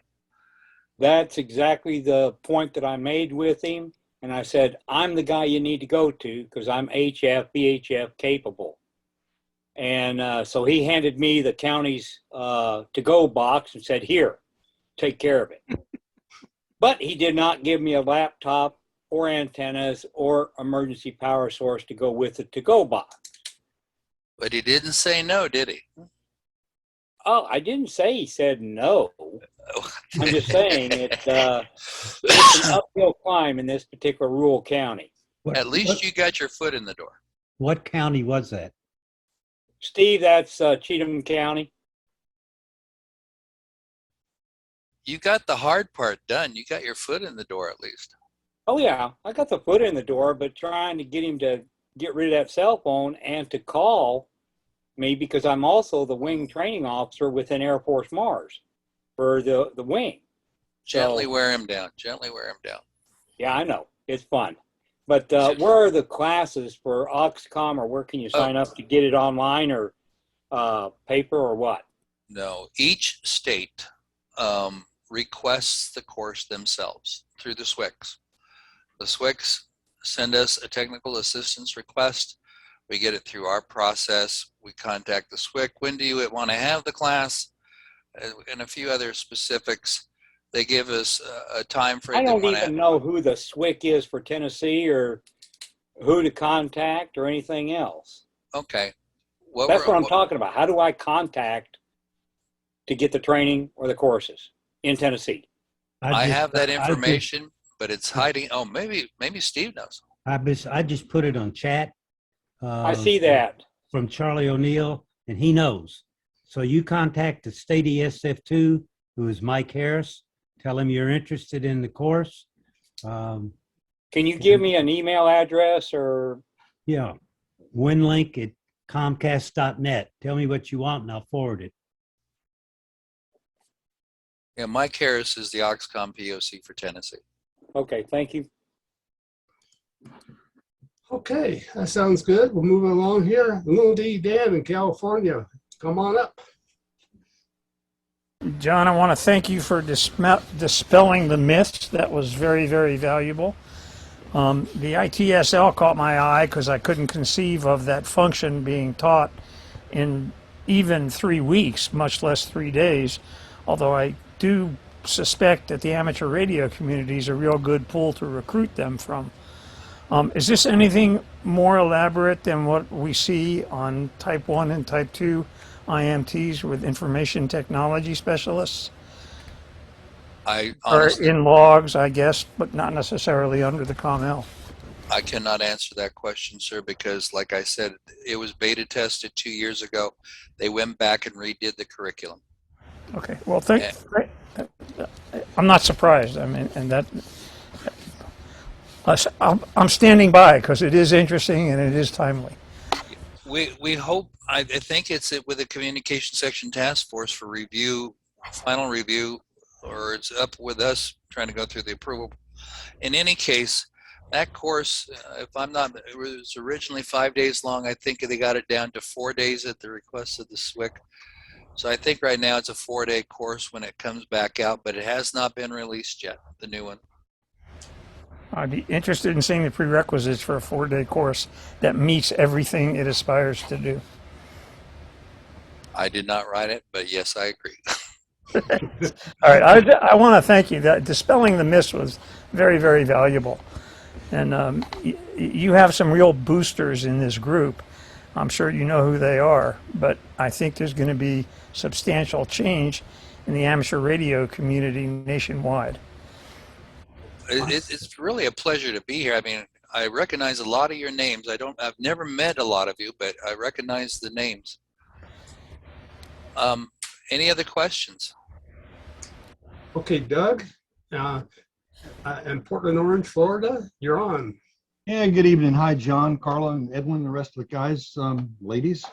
That's exactly the point that I made with him. And I said, I'm the guy you need to go to because I'm HF, VHF capable. And so he handed me the county's to-go box and said, here, take care of it. But he did not give me a laptop or antennas or emergency power source to go with the to-go box. But he didn't say no, did he? Oh, I didn't say he said no. Oh. I'm just saying it's an uphill climb in this particular rural county. At least you got your foot in the door. What county was that? Steve, that's Cheatham County. You got the hard part done. You got your foot in the door at least. Oh yeah, I got the foot in the door, but trying to get him to get rid of that cell phone and to call me because I'm also the wing training officer within Air Force Mars for the wing. Gently So, wear him down. Gently wear him down. yeah, I know. It's fun. But where are the classes for AuxComm, or where can you sign up to get it online or paper or what? No, each state requests the course themselves through the SWICs. The SWICs send us a technical assistance request. We get it through our process. We contact the SWIC. When do you want to have the class? And a few other specifics. They give us a time frame. I don't even know who the SWIC is for Tennessee or who to contact or anything else. Okay. That's what I'm talking about. How do I contact to get the training or the courses in Tennessee? I have that information, but it's hiding. Oh, maybe Steve knows. I just put it on chat. I see that. From Charlie O'Neill, and he knows. So you contact the state ESF2, who is Mike Harris. Tell him you're interested in the course. Can you give me an email address or? Yeah, winlink at comcast.net. Tell me what you want and I'll forward it. Yeah, Mike Harris is the AuxComm POC for Tennessee. Okay, thank you. Okay, that sounds good. We're moving along here. Little D Dan in California. Come on up. John, I want to thank you for dispelling the myths. That was very, very valuable. The ITSL caught my eye because I couldn't conceive of that function being taught in even 3 weeks, much less 3 days, although I do suspect that the amateur radio community is a real good pool to recruit them from. Is this anything more elaborate than what we see on Type 1 and Type 2 IMTs with information technology specialists? Or in logs, I guess, but not necessarily under the COML. I cannot answer that question, sir, because like I said, it was beta tested 2 years ago. They went back and redid the curriculum. Okay, well, I'm not surprised. I mean, and that I'm standing by because it is interesting and it is timely. We hope, I think it's with the Communication Section Task Force for review, final review, or it's up with us trying to go through the approval. In any case, that course, if I'm not, it was originally 5 days long. I think they got it down to 4 days at the request of the SWIC. So I think right now it's a 4-day course when it comes back out, but it has not been released yet, the new one. I'd be interested in seeing the prerequisites for a 4-day course that meets everything it aspires to do. I did not write it, but yes, I agree. All right, I want to thank you. That dispelling the myths was very, very valuable. And you have some real boosters in this group. I'm sure you know who they are, but I think there's going to be substantial change in the amateur radio community nationwide. It's really a pleasure to be here. I mean, I recognize a lot of your names. I've never met a lot of you, but I recognize the names. Any other questions? Okay, Doug, in Portland, Orange, Florida, you're on. Yeah, good evening. Hi, John, Karla, and Edwin, the rest of the guys, ladies.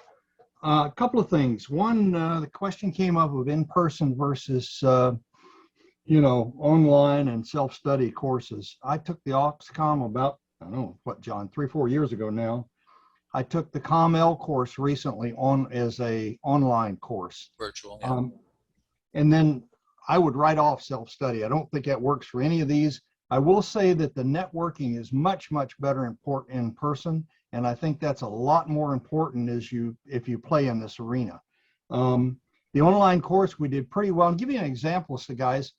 A couple of things. One, the question came up of in-person versus, online and self-study courses. I took the AuxComm about, I don't know, what, John, 3-4 years ago now. I took the CommL course recently as a online course. Virtual, yeah. And then I would write off self-study. I don't think that works for any of these. I will say that the networking is much, much better in person. And I think that's a lot more important if you play in this arena. The online course, we did pretty well. I'll give you an example, so guys.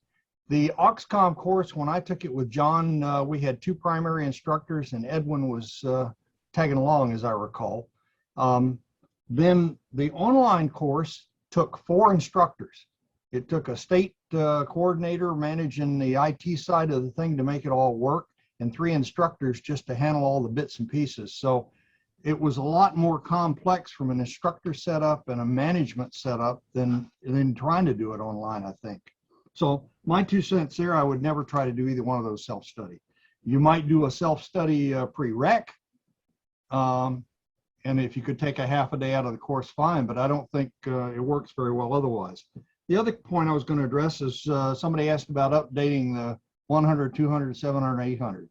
The AuxComm course, when I took it with John, we had 2 primary instructors and Edwin was tagging along, as I recall. Then the online course took 4 instructors. It took a state coordinator managing the IT side of the thing to make it all work, and 3 instructors just to handle all the bits and pieces. So it was a lot more complex from an instructor setup and a management setup than trying to do it online, I think. So my 2 cents there, I would never try to do either one of those self-study. You might do a self-study prereq, and if you could take a half a day out of the course, fine, but I don't think it works very well otherwise. The other point I was going to address is somebody asked about updating the 100, 200, 700, 800.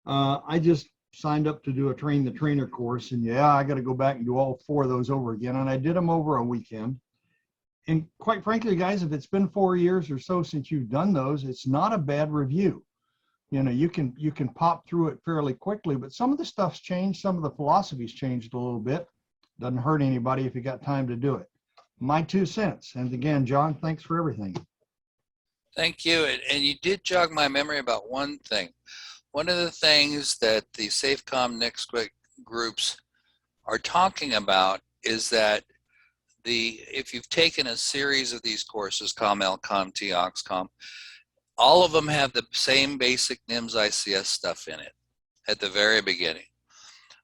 I just signed up to do a train the trainer course, and yeah, I got to go back and do all 4 of those over again, and I did them over a weekend. And quite frankly, guys, if it's been 4 years or so since you've done those, it's not a bad review. You can pop through it fairly quickly, but some of the stuff's changed, some of the philosophy's changed a little bit. Doesn't hurt anybody if you got time to do it. My 2 cents. And again, John, thanks for everything. Thank you. And you did jog my memory about one thing. One of the things that the SafeCom NextQuick groups are talking about is that if you've taken a series of these courses, CommL, CommT, AuxComm, all of them have the same basic NIMS ICS stuff in it at the very beginning.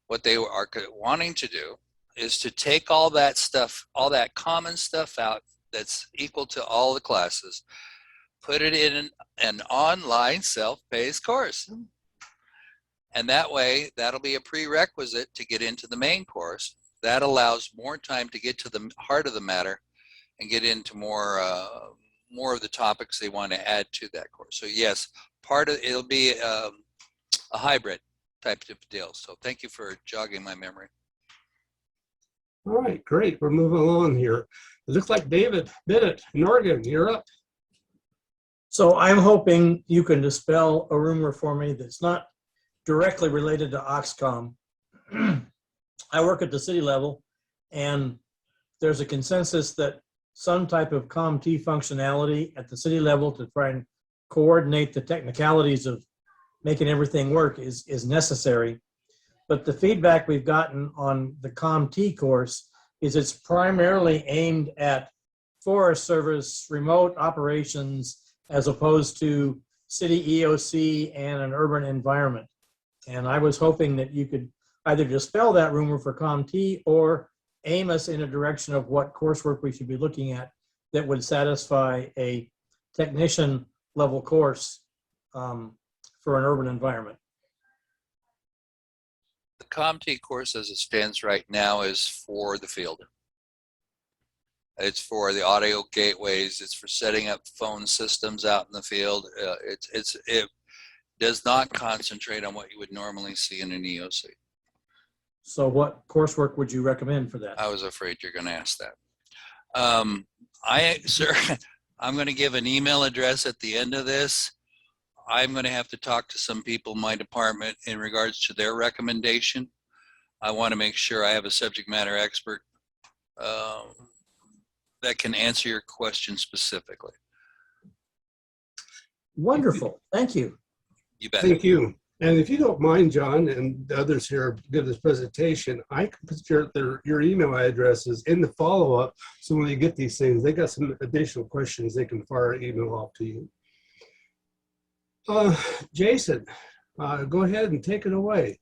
What they are wanting to do is to take all that stuff, all that common stuff out that's equal to all the classes, put it in an online self-paced course. And that way, that'll be a prerequisite to get into the main course. That allows more time to get to the heart of the matter and get into more of the topics they want to add to that course. So yes, it'll be a hybrid type of deal. So thank you for jogging my memory. All right, great. We're moving along here. It looks like David Bennett in Oregon, you're up. So I'm hoping you can dispel a rumor for me that's not directly related to AuxComm. I work at the city level, and there's a consensus that some type of CommT functionality at the city level to try and coordinate the technicalities of making everything work is necessary. But the feedback we've gotten on the CommT course is it's primarily aimed at Forest Service remote operations as opposed to city EOC and an urban environment. And I was hoping that you could either dispel that rumor for CommT or aim us in a direction of what coursework we should be looking at that would satisfy a technician level course for an urban environment. The CommT course as it stands right now is for the field. It's for the audio gateways. It's for setting up phone systems out in the field. It does not concentrate on what you would normally see in an EOC. So what coursework would you recommend for that? I was afraid you're going to ask that. Sir, I'm going to give an email address at the end of this. I'm going to have to talk to some people in my department in regards to their recommendation. I want to make sure I have a subject matter expert that can answer your question specifically. Wonderful. Thank you. You bet. Thank you. And if you don't mind, John, and the others here give this presentation, I can put your email addresses in the follow-up, so when they get these things, they got some additional questions, they can fire an email off to you. Jason, go ahead and take it away.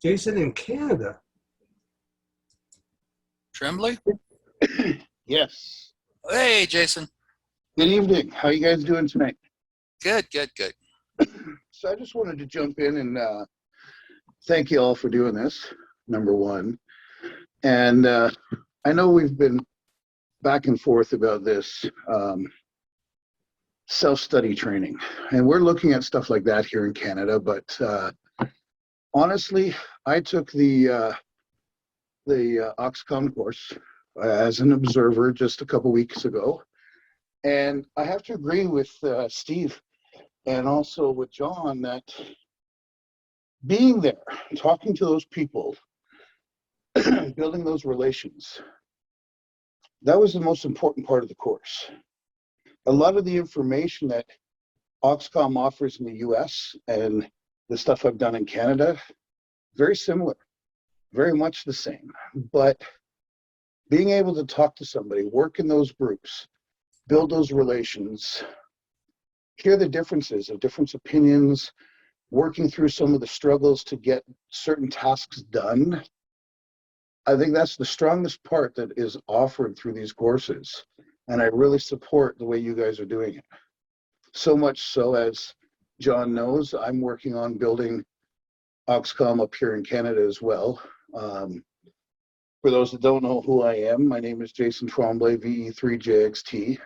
Jason in Canada. Tremblay? Yes. Hey, Jason. Good evening. How you guys doing tonight? Good, good, good. So I just wanted to jump in and thank you all for doing this, number one. And I know we've been back and forth about this self-study training, and we're looking at stuff like that here in Canada. But honestly, I took the AuxComm course as an observer just a couple weeks ago, and I have to agree with Steve and also with John that being there, talking to those people, building those relations, that was the most important part of the course. A lot of the information that AuxComm offers in the US and the stuff I've done in Canada, very similar, very much the same. But being able to talk to somebody, work in those groups, build those relations, hear the differences of different opinions, working through some of the struggles to get certain tasks done. I think that's the strongest part that is offered through these courses. And I really support the way you guys are doing it. So much so, as John knows, I'm working on building AuxComm up here in Canada as well. For those that don't know who I am, my name is Jason Tremblay, VE3JXT.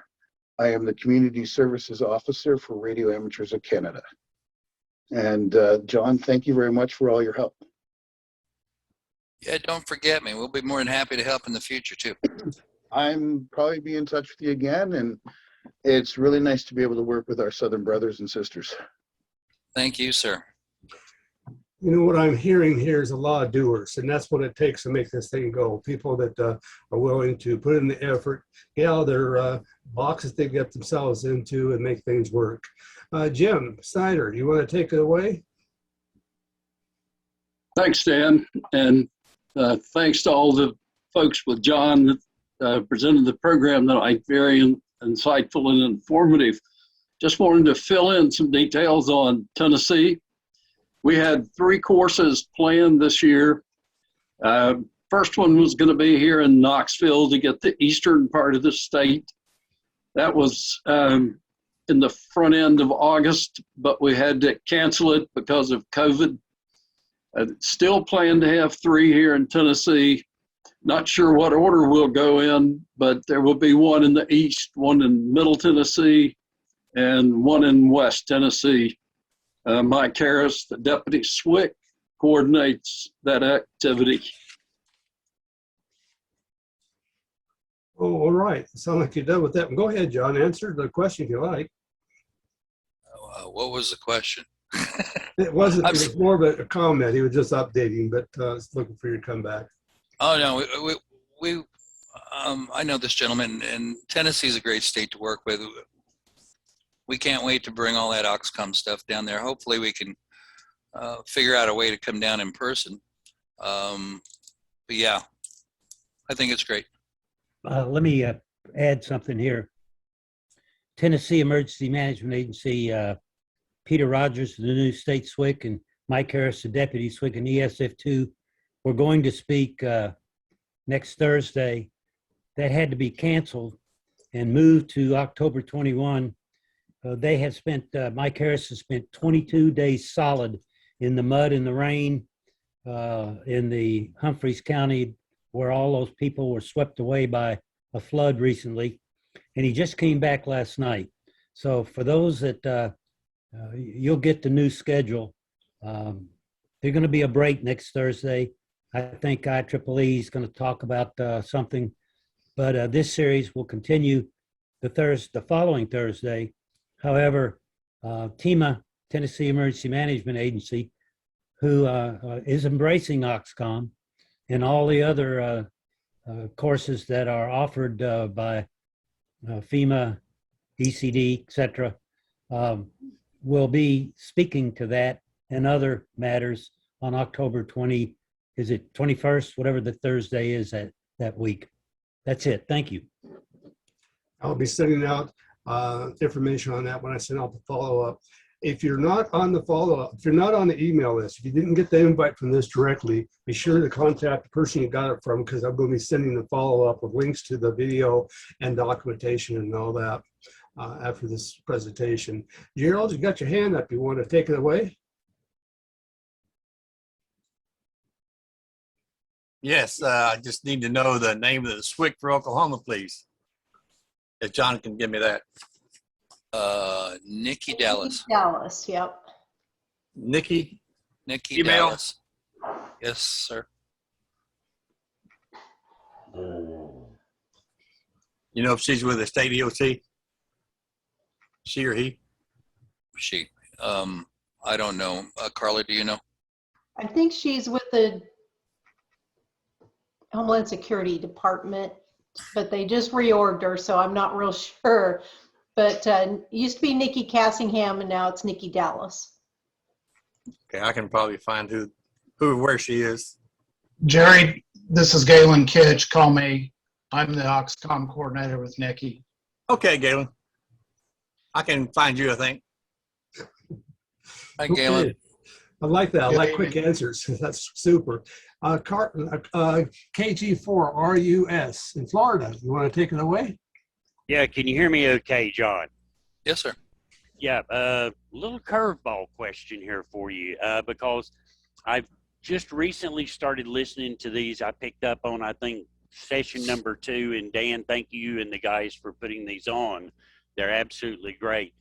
I am the Community Services Officer for Radio Amateurs of Canada. And John, thank you very much for all your help. Yeah, don't forget me. We'll be more than happy to help in the future too. I'm probably be in touch with you again, and it's really nice to be able to work with our Southern brothers and sisters. Thank you, sir. You know, what I'm hearing here is a lot of doers, and that's what it takes to make this thing go. People that are willing to put in the effort, get out of their boxes they get themselves into and make things work. Jim Snyder, you want to take it away? Thanks, Dan, and thanks to all the folks with John that presented the program that I very insightful and informative. Just wanted to fill in some details on Tennessee. We had 3 courses planned this year. First one was going to be here in Knoxville to get the eastern part of the state. That was in the front end of August, but we had to cancel it because of COVID. Still plan to have 3 here in Tennessee. Not sure what order we'll go in, but there will be one in the east, one in Middle Tennessee, and one in West Tennessee. Mike Harris, the deputy SWIC, coordinates that activity. Oh, all right. Sound like you're done with that. Go ahead, John. Answer the question if you like. What was the question? It wasn't. It was more of a comment. He was just updating, but looking for your comeback. Oh no, I know this gentleman, and Tennessee is a great state to work with. We can't wait to bring all that AuxComm stuff down there. Hopefully we can figure out a way to come down in person. But yeah, I think it's great. Let me add something here. Tennessee Emergency Management Agency, Peter Rogers, the new state SWIC, and Mike Harris, the deputy SWIC and ESF2, we're going to speak next Thursday. That had to be canceled and moved to October 21. They have spent, Mike Harris has spent 22 days solid in the mud and the rain in the Humphreys County, where all those people were swept away by a flood recently. And he just came back last night. So for those that, you'll get the new schedule. There's going to be a break next Thursday. I think IEEE is going to talk about something, but this series will continue the following Thursday. However, TEMA, Tennessee Emergency Management Agency, who is embracing AuxComm and all the other courses that are offered by FEMA, ECD, etc., will be speaking to that and other matters on October 20, is it 21st, whatever the Thursday is that week. That's it. Thank you. I'll be sending out information on that when I send out the follow-up. If you're not on the follow-up, if you're not on the email list, if you didn't get the invite from this directly, be sure to contact the person you got it from, because I'm going to be sending the follow-up with links to the video and documentation and all that after this presentation. Gerald, you got your hand up. You want to take it away? Yes, I just need to know the name of the SWIC for Oklahoma, please. If John can give me that. Nikki Dallas. Dallas, yep. Nikki Email. Dallas. Yes, sir. You know if she's with the state EOC? She or he? She. I don't know. Karla, do you know? I think she's with the Homeland Security Department, but they just reorged her, so I'm not real sure. But it used to be Nikki Cassingham, and now it's Nikki Dallas. Okay, I can probably find where she is. Jerry, this is Galen Kitch. Call me. I'm the AuxComm coordinator with Nikki. Okay, Galen. I can find you, I think. Hi, Galen. Okay. I like that. I like quick answers. That's super. KG4RUS in Florida. You want to take it away? Yeah, can you hear me okay, John? Yes, sir. Yeah, little curveball question here for you, because I've just recently started listening to these. I picked up on, I think, session number 2, and Dan, thank you and the guys for putting these on. They're absolutely great.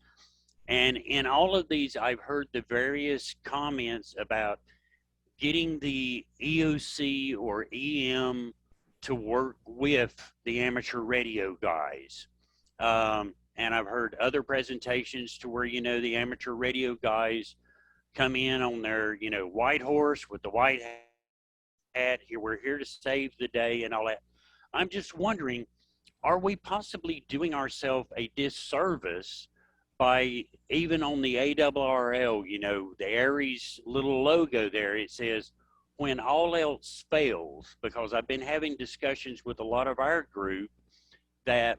And in all of these, I've heard the various comments about getting the EOC or EM to work with the amateur radio guys. And I've heard other presentations to where, the amateur radio guys come in on their, white horse with the white hat. Here, we're here to save the day and all that. I'm just wondering, are we possibly doing ourselves a disservice by, even on the ARRL, the Aries little logo there, it says, when all else fails, because I've been having discussions with a lot of our group that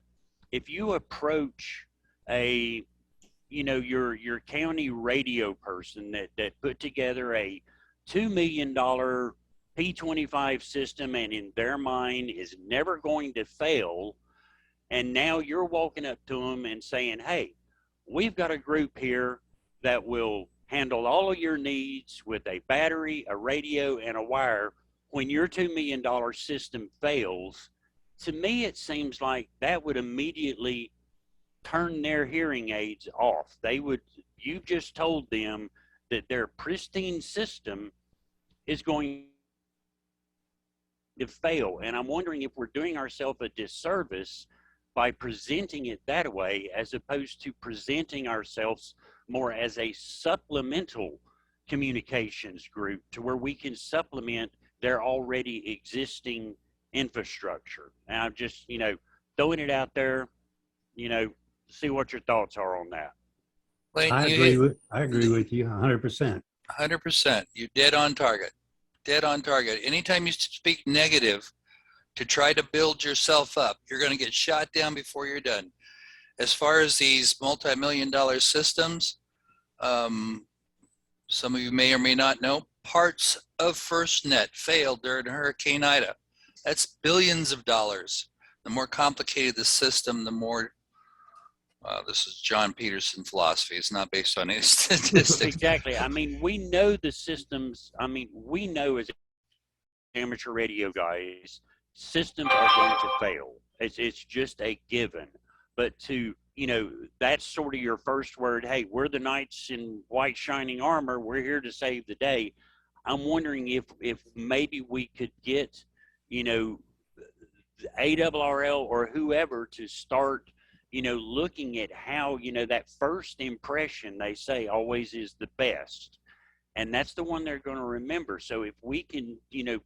if you approach your county radio person that put together a $2 million P25 system and in their mind is never going to fail, and now you're walking up to them and saying, hey, we've got a group here that will handle all of your needs with a battery, a radio, and a wire. When your $2 million system fails, to me, it seems like that would immediately turn their hearing aids off. You've just told them that their pristine system is going to fail. And I'm wondering if we're doing ourselves a disservice by presenting it that way, as opposed to presenting ourselves more as a supplemental communications group to where we can supplement their already existing infrastructure. And I'm just, throwing it out there, see what your thoughts are on that. Wayne, I agree with you 100%. 100%. You're dead on target. Dead on target. Anytime you speak negative to try to build yourself up, you're going to get shot down before you're done. As far as these multi-million-dollar systems, some of you may or may not know, parts of FirstNet failed during Hurricane Ida. That's billions of dollars. The more complicated the system, the more, this is John Peterson philosophy. It's not based on any statistics. Exactly. I mean, we know the systems. I mean, we know as amateur radio guys, systems are going to fail. It's just a given. But to, that's sort of your first word. Hey, we're the knights in white shining armor. We're here to save the day. I'm wondering if maybe we could get, ARRL or whoever to start, looking at how, that first impression, they say, always is the best. And that's the one they're going to remember. So if we can,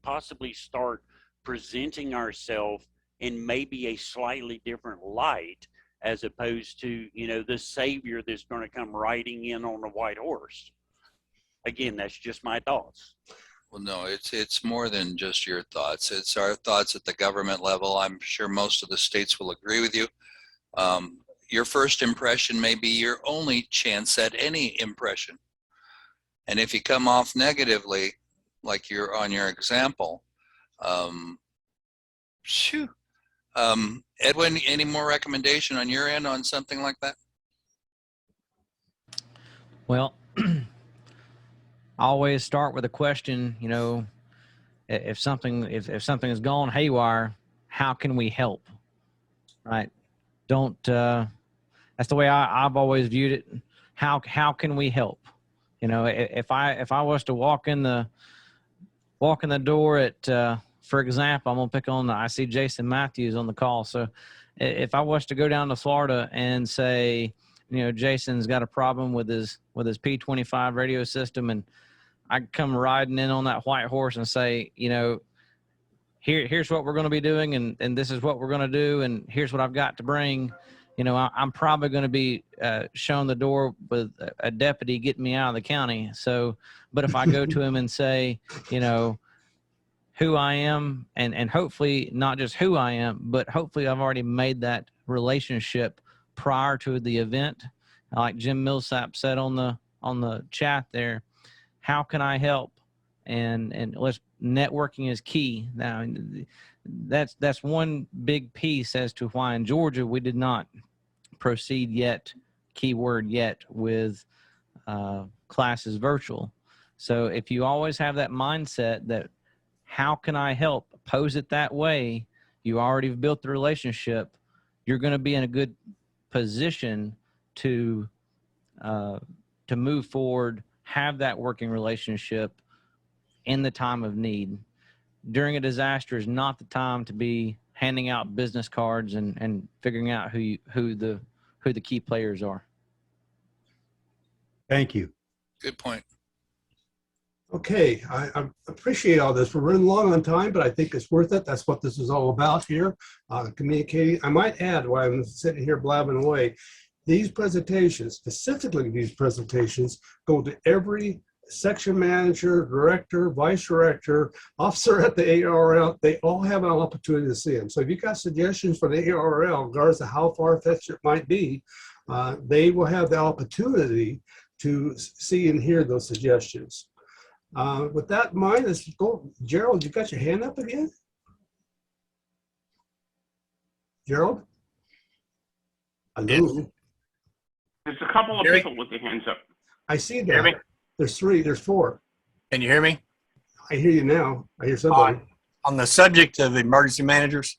possibly start presenting ourselves in maybe a slightly different light, as opposed to, you know, the savior that's going to come riding in on a white horse. Again, that's just my thoughts. Well, no, it's more than just your thoughts. It's our thoughts at the government level. I'm sure most of the states will agree with you. Your first impression may be your only chance at any impression. And if you come off negatively, like you're on your example, Edwin, any more recommendation on your end on something like that? Well, I always start with a question, you know, if something has gone haywire, how can we help? Right? Don't, that's the way I've always viewed it. How can we help? You know, if I was to walk in the door at, for example, I'm gonna pick on I see Jason Matthews on the call. So if I was to go down to Florida and say, you know, Jason's got a problem with his P25 radio system, and I come riding in on that white horse and say, you know, here's what we're going to be doing, and this is what we're going to do, and here's what I've got to bring. You know, I'm probably going to be shown the door with a deputy getting me out of the county. So, but if I go to him and say, you know, who I am, and hopefully not just who I am, but hopefully I've already made that relationship prior to the event, like Jim Millsap said on the chat there. How can I help? And let's, networking is key. Now, that's one big piece as to why in Georgia we did not proceed yet, keyword yet, with classes virtual. So if you always have that mindset that how can I help, pose it that way, you already have built the relationship, you're going to be in a good position to move forward, have that working relationship in the time of need. During a disaster is not the time to be handing out business cards and figuring out who the key players are. Thank you. Good point. Okay, I appreciate all this. We're running long on time, but I think it's worth it. That's what this is all about here, communicating. I might add, while I'm sitting here blabbing away, these presentations, specifically these presentations, go to every section manager, director, vice director, officer at the ARL. They all have an opportunity to see them. So if you've got suggestions for the ARL, regardless of how far-fetched it might be, they will have the opportunity to see and hear those suggestions. With that in mind, let's go. Gerald, you got your hand up again? Gerald? Hello? There's a couple of people with their hands up. I see Hear me? that. There's three, there's four. Can you hear me? I hear you now. I hear somebody. On the subject of emergency managers,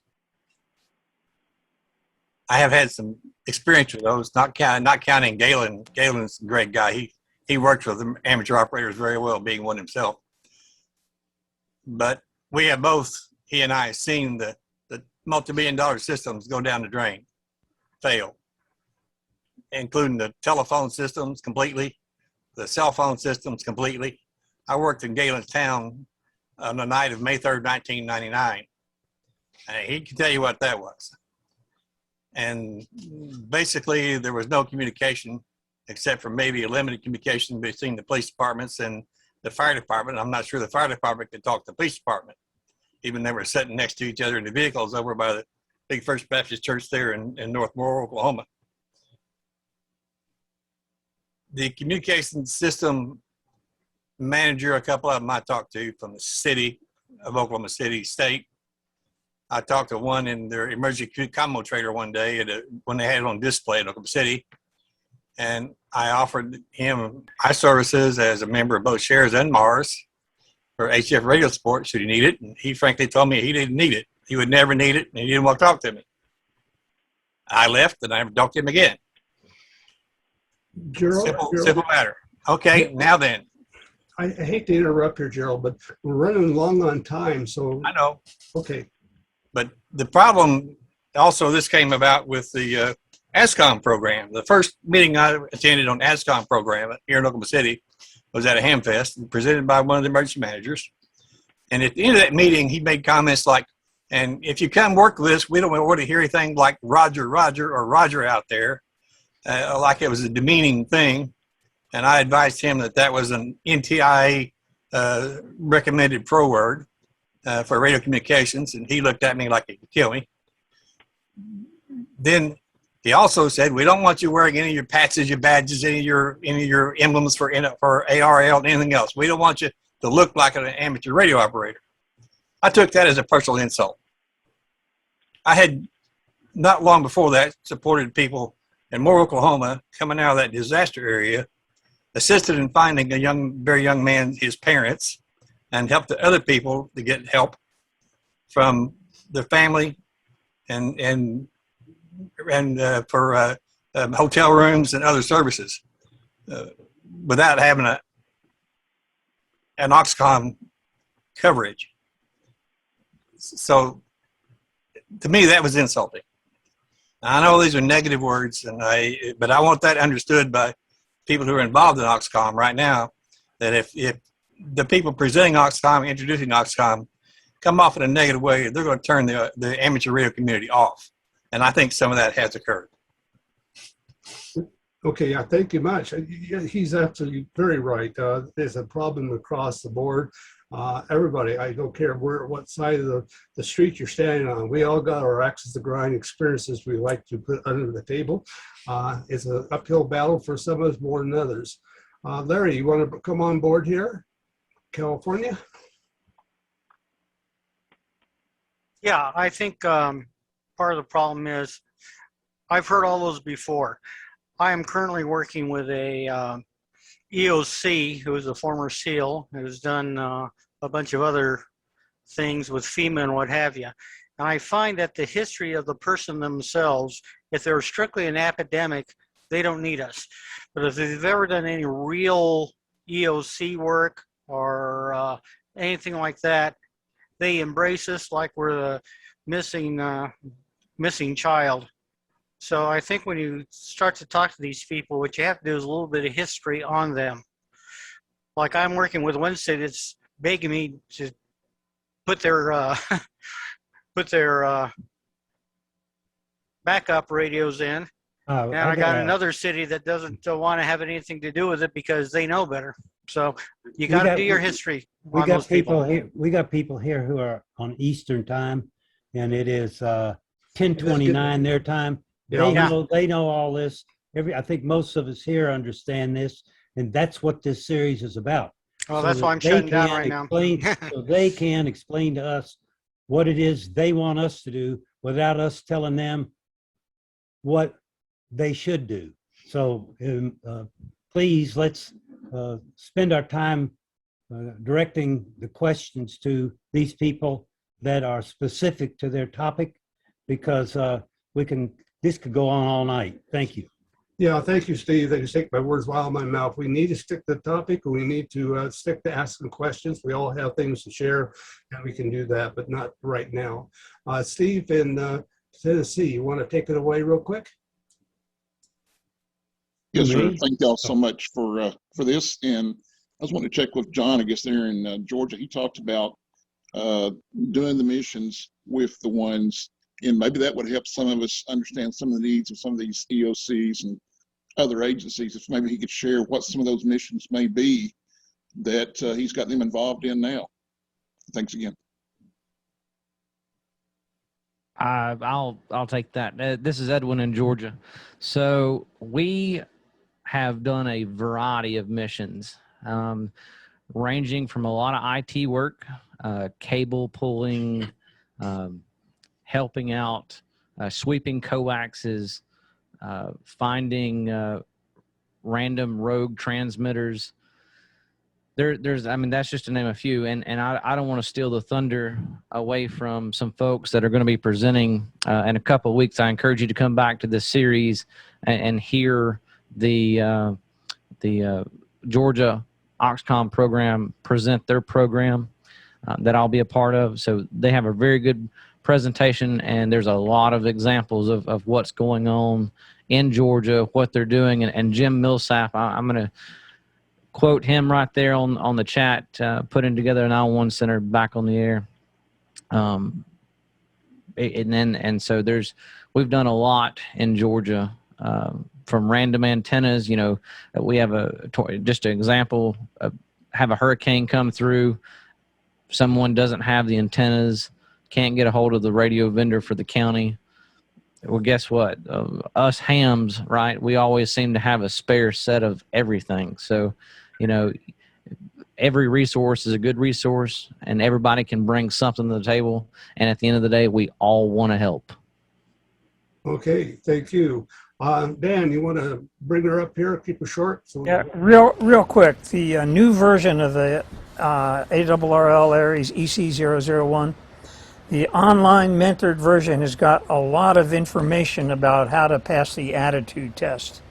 I have had some experience with those, not counting Galen. Galen's a great guy. He works with amateur operators very well, being one himself. But we have both, he and I, seen the multi-billion-dollar systems go down the drain, fail, including the telephone systems completely, the cell phone systems completely. I worked in Galen's town on the night of May 3rd, 1999. And he can tell you what that was. And basically there was no communication except for maybe a limited communication between the police departments and the fire department. I'm not sure the fire department could talk to the police department, even they were sitting next to each other in the vehicles over by the big First Baptist Church there in North Moore, Oklahoma. The communication system manager, a couple of them I talked to from the city of Oklahoma City State. I talked to one in their emergency combo trader one day when they had it on display in Oklahoma City. And I offered him my services as a member of both Shares and Mars for HF radio support should he need it. And he frankly told me he didn't need it. He would never need it, and he didn't want to talk to me. I left, and I never talked to him again. Gerald, Simple matter. Okay, now then. I hate to interrupt here, Gerald, but we're running long on time, so. I know. Okay. But the problem, also this came about with the AuxComm program. The first meeting I attended on AuxComm program here in Oklahoma City was at a Hamfest presented by one of the emergency managers. And at the end of that meeting, he made comments like, And if you come work with us, we don't want to hear anything like Roger, Roger, or Roger out there, like it was a demeaning thing. And I advised him that that was an NTIA recommended pro word for radio communications, and he looked at me like he could kill me. Then he also said, we don't want you wearing any of your patches, your badges, any of your emblems for ARL and anything else. We don't want you to look like an amateur radio operator. I took that as a personal insult. I had, not long before that, supported people in Moore, Oklahoma, coming out of that disaster area, assisted in finding a very young man, his parents, and helped the other people to get help from their family and for hotel rooms and other services without having an AuxComm coverage. So to me, that was insulting. I know these are negative words, but I want that understood by people who are involved in AuxComm right now, that if the people presenting AuxComm, introducing AuxComm, come off in a negative way, they're going to turn the amateur radio community off. And I think some of that has occurred. Okay, yeah, thank you much. He's absolutely very right. There's a problem across the board. Everybody, I don't care what side of the street you're standing on. We all got our axes to grind experiences we like to put under the table. It's an uphill battle for some of us more than others. Larry, you want to come on board here? California? Yeah, I think part of the problem is I've heard all those before. I am currently working with a EOC who is a former SEAL who's done a bunch of other things with FEMA and what have you. And I find that the history of the person themselves, if they're strictly an academic, they don't need us. But if they've ever done any real EOC work or anything like that, they embrace us like we're the missing child. So I think when you start to talk to these people, what you have to do is a little bit of history on them. Like I'm working with one city that's begging me to put their backup radios in. And I got another city that doesn't want to have anything to do with it because they know better. So you got to do your history. We got people here. We got people here who are on Eastern time, and it is 10:29 their time. They know all this. I think most of us here understand this, and that's what this series is about. Oh, that's why I'm shutting down right now. So they can explain to us what it is they want us to do without us telling them what they should do. So please, let's spend our time directing the questions to these people that are specific to their topic, because this could go on all night. Thank you. Yeah, thank you, Steve. You take my words out of my mouth. We need to stick to the topic. We need to stick to asking questions. We all have things to share, and we can do that, but not right now. Steve in Tennessee, you want to take it away real quick? Yes, sir. Thank y'all so much for this. And I just want to check with John, I guess, there in Georgia. He talked about doing the missions with the ones, and maybe that would help some of us understand some of the needs of some of these EOCs and other agencies. If maybe he could share what some of those missions may be that he's got them involved in now. Thanks again. I'll take that. This is Edwin in Georgia. So we have done a variety of missions, ranging from a lot of IT work, cable pulling, helping out, sweeping coaxes, finding random rogue transmitters. I mean, that's just to name a few. And I don't want to steal the thunder away from some folks that are going to be presenting in a couple of weeks. I encourage you to come back to this series and hear the Georgia AuxComm program present their program that I'll be a part of. So they have a very good presentation, and there's a lot of examples of what's going on in Georgia, what they're doing. And Jim Millsap, I'm going to quote him right there on the chat, putting together an I-1 center back on the air. and so we've done a lot in Georgia, from random antennas. We have just an example, have a hurricane come through, someone doesn't have the antennas, can't get a hold of the radio vendor for the county. Well, guess what? Us hams, right? We always seem to have a spare set of everything. So, every resource is a good resource, and everybody can bring something to the table. And at the end of the day, we all want to help. Okay, thank you. Dan, you want to bring her up here? Keep her short. Yeah, real quick. The new version of the ARRL Aries EC001, the online mentored version has got a lot of information about how to pass the attitude test.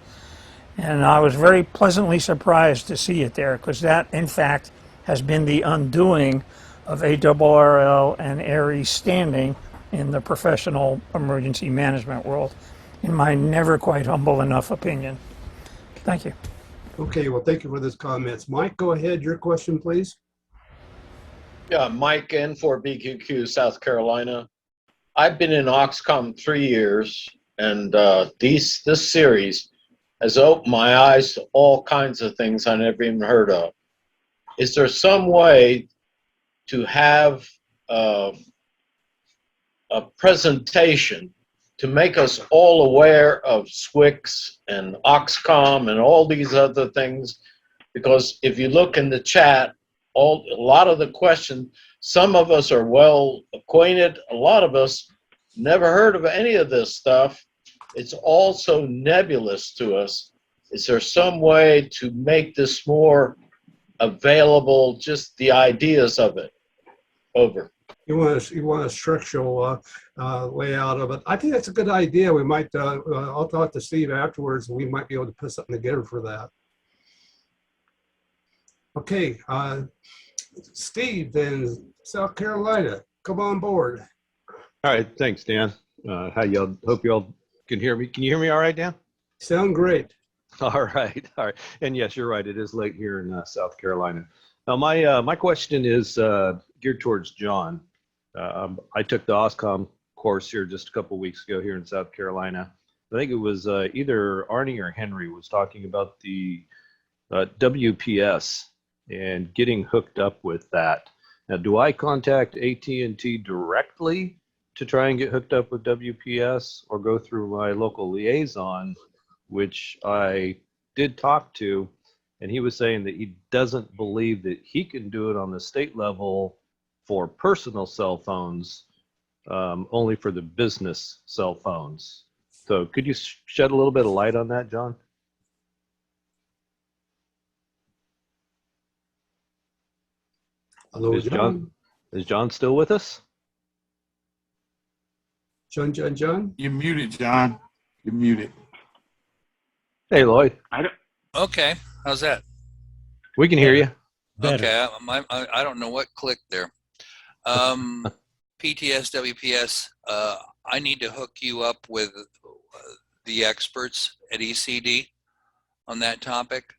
And I was very pleasantly surprised to see it there, because that, in fact, has been the undoing of ARRL and Aries standing in the professional emergency management world, in my never quite humble enough opinion. Thank you. Okay, well, thank you for those comments. Mike, go ahead. Your question, please. Yeah, Mike N for BQQ, South Carolina. I've been in AuxComm 3 years, and this series has opened my eyes to all kinds of things I never even heard of. Is there some way to have a presentation to make us all aware of SWICs and AuxComm and all these other things? Because if you look in the chat, a lot of the questions, some of us are well acquainted, a lot of us never heard of any of this stuff. It's all so nebulous to us. Is there some way to make this more available, just the ideas of it? Over. You want a structural layout of it. I think that's a good idea. We might, I'll talk to Steve afterwards, and we might be able to put something together for that. Okay, Steve, then South Carolina, come on board. All right, thanks, Dan. How y'all? Hope y'all can hear me. Can you hear me all right, Dan? Sound great. All right. And yes, you're right. It is late here in South Carolina. Now, my question is geared towards John. I took the AuxComm course here just a couple of weeks ago here in South Carolina. I think it was either Arnie or Henry was talking about the WPS and getting hooked up with that. Now, do I contact AT&T directly to try and get hooked up with WPS, or go through my local liaison, which I did talk to, and he was saying that he doesn't believe that he can do it on the state level for personal cell phones, only for the business cell phones. So could you shed a little bit of light on that, John? Hello, John. Is John still with us? John? You're muted, John. You're muted. Hey, Lloyd. Okay, how's that? We can hear you. Okay, I don't know what clicked there. PTS, WPS, I need to hook you up with the experts at ECD on that topic.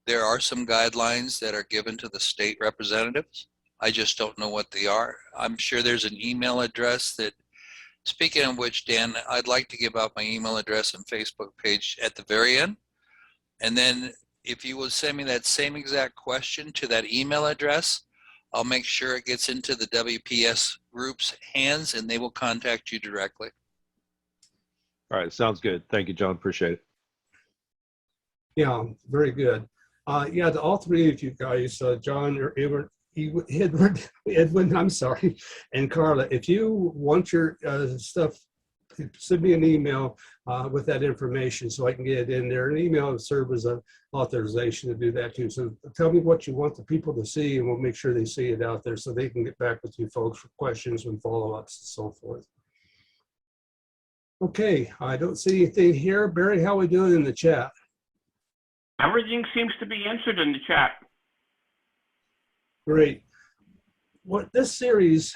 There are some guidelines that are given to the state representatives. I just don't know what they are. I'm sure there's an email address that, speaking of which, Dan, I'd like to give out my email address and Facebook page at the very end. And then if you will send me that same exact question to that email address, I'll make sure it gets into the WPS group's hands, and they will contact you directly. All right, sounds good. Thank you, John. Appreciate it. Yeah, very good. Yeah, all three of you guys, John or Edwin, I'm sorry, and Karla, if you want your stuff, send me an email with that information so I can get it in there. An email will serve as an authorization to do that too. So tell me what you want the people to see, and we'll make sure they see it out there so they can get back with you folks for questions and follow-ups and so forth. Okay, I don't see anything here. Barry, how are we doing in the chat? Everything seems to be answered in the chat. Great. What this series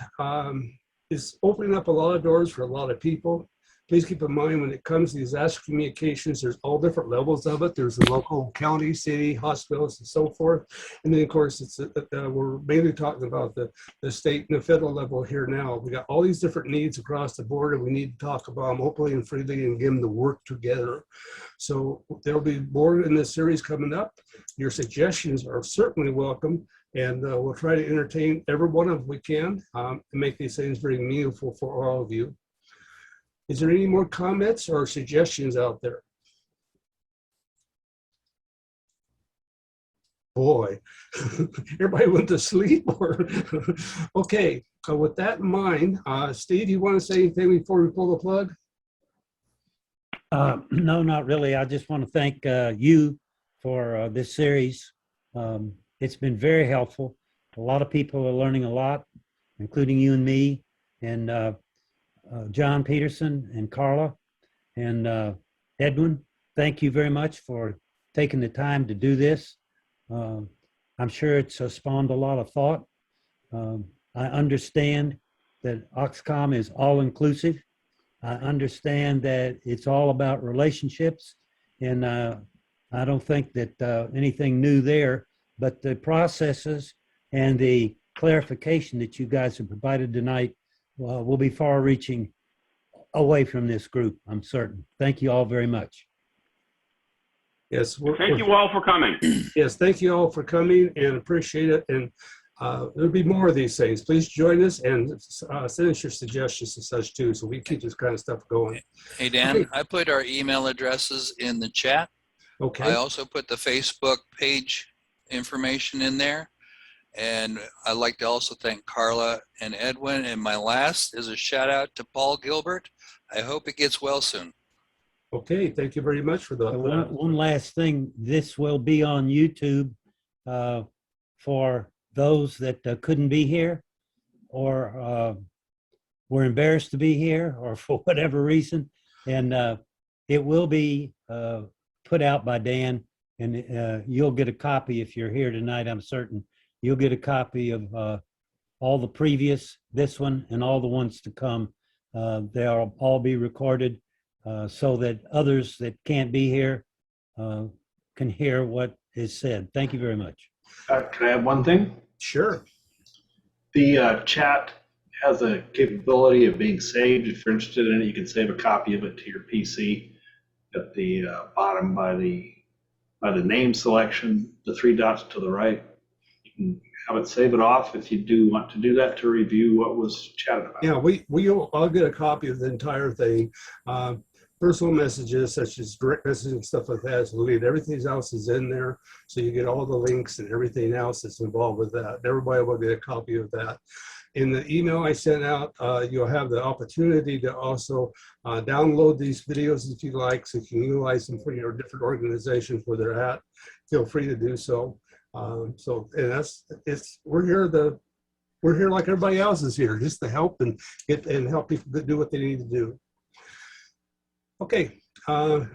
is opening up a lot of doors for a lot of people. please keep in mind when it comes to disaster communications, there's all different levels of it. There's the local, county, city, hospitals, and so forth. And then, of course, we're mainly talking about the state and the federal level here now. We got all these different needs across the board, and we need to talk about them openly and freely and get them to work together. So there'll be more in this series coming up. Your suggestions are certainly welcome. And we'll try to entertain every one of them we can and make these things very meaningful for all of you. Is there any more comments or suggestions out there? Boy, everybody went to sleep. Okay, so with that in mind, Steve, you want to say anything before we pull the plug? No, not really. I just want to thank you for this series. It's been very helpful. A lot of people are learning a lot, including you and me, and John Peterson and Karla and Edwin. Thank you very much for taking the time to do this. I'm sure it's spawned a lot of thought. I understand that AuxComm is all-inclusive. I understand that it's all about relationships, and I don't think that anything new there. But the processes and the clarification that you guys have provided tonight will be far-reaching away from this group, I'm certain. Thank you all very much. Yes. Thank you all for coming. Yes, thank you all for coming and appreciate it. And there'll be more of these things. Please join us and send us your suggestions and such too, so we keep this kind of stuff going. Hey, Dan, Okay. I put our email addresses in the chat. Okay. I also put the Facebook page information in there. And I'd like to also thank Karla and Edwin. And my last is a shout out to Paul Gilbert. I hope it gets well soon. Okay, thank you very much for that. One last thing, this will be on YouTube for those that couldn't be here or were embarrassed to be here or for whatever reason. And it will be put out by Dan, and you'll get a copy if you're here tonight, I'm certain. You'll get a copy of all the previous, this one, and all the ones to come. They'll all be recorded so that others that can't be here can hear what is said. Thank you very much. Can I add one thing? Sure. The chat has a capability of being saved. If you're interested in it, you can save a copy of it to your PC. At the bottom by the name selection, the three dots to the right. You can have it save it off if you do want to do that to review what was chatted about. Yeah, I'll get a copy of the entire thing. Personal messages such as direct messaging and stuff like that is deleted. Everything else is in there, so you get all the links and everything else that's involved with that. Everybody will get a copy of that. In the email I sent out, you'll have the opportunity to also download these videos if you like, so you can utilize them for your different organizations where they're at. Feel free to do so. And we're here like everybody else is here, just to help and help people do what they need to do. Okay, we're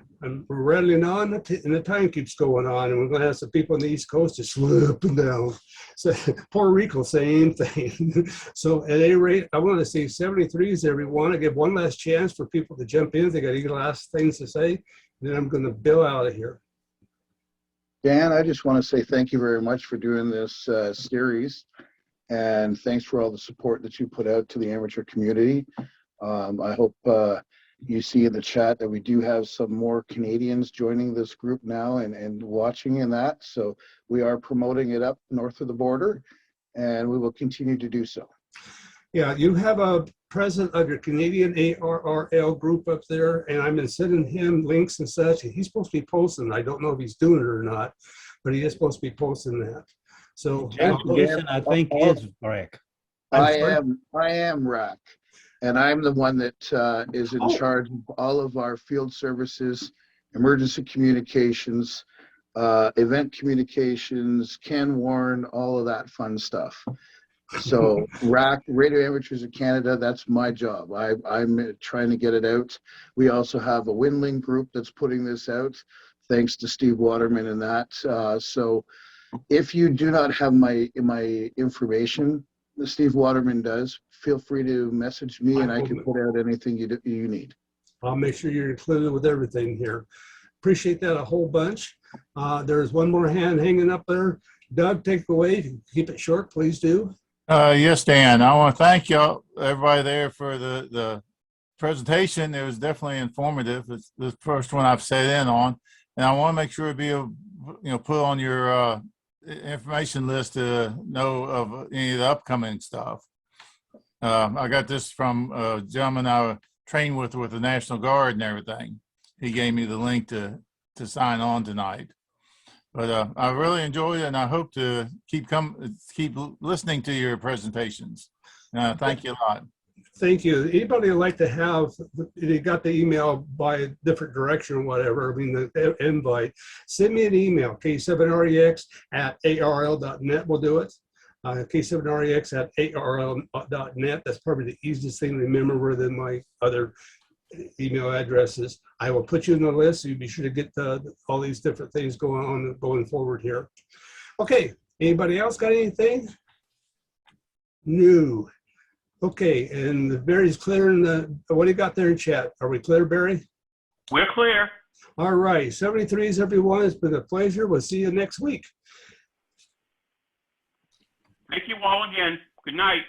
rattling on, and the time keeps going on, and we're going to have some people on the East Coast just slipping down. So Puerto Rico, same thing. So at any rate, I want to say 73s, everyone. I give one last chance for people to jump in if they got any last things to say, and then I'm going to bail out of here. Dan, I just want to say thank you very much for doing this series, and thanks for all the support that you put out to the amateur community. I hope you see in the chat that we do have some more Canadians joining this group now and watching in that. So we are promoting it up north of the border, and we will continue to do so. Yeah, you have a president of your Canadian ARRL group up there, and I've been sending him links and such, and he's supposed to be posting. I don't know if he's doing it or not, but he is supposed to be posting that. So I think is Rack. I am Rack. And I'm the one that is in charge of all of our field services, emergency communications, event communications, can warn, all of that fun stuff. So RAC, Radio Amateurs of Canada, that's my job. I'm trying to get it out. We also have a Windling group that's putting this out, thanks to Steve Waterman and that. So if you do not have my information, Steve Waterman does, feel free to message me and I can put out anything you need. I'll make sure you're included with everything here. Appreciate that a whole bunch. There's one more hand hanging up there. Doug, take it away. Keep it short, please do. Yes, Dan. I want to thank y'all, everybody there, for the presentation. It was definitely informative. It's the first one I've sat in on, and I want to make sure to be able, put on your information list to know of any of the upcoming stuff. I got this from a gentleman I trained with the National Guard and everything. He gave me the link to sign on tonight. But I really enjoyed it, and I hope to keep listening to your presentations. Thank you a lot. Thank you. Anybody would like to have, you got the email by a different direction or whatever, I mean, the invite, send me an email, k7rex@arl.net will do it. K7rex@arl.net. That's probably the easiest thing to remember than my other email addresses. I will put you in the list, so you be sure to get all these different things going forward here. Okay, anybody else got anything? No. Okay, and Barry's clearing what do you got there in chat? Are we clear, Barry? We're clear. All right, 73s, everyone. It's been a pleasure. We'll see you next week. Thank you all again. Good night.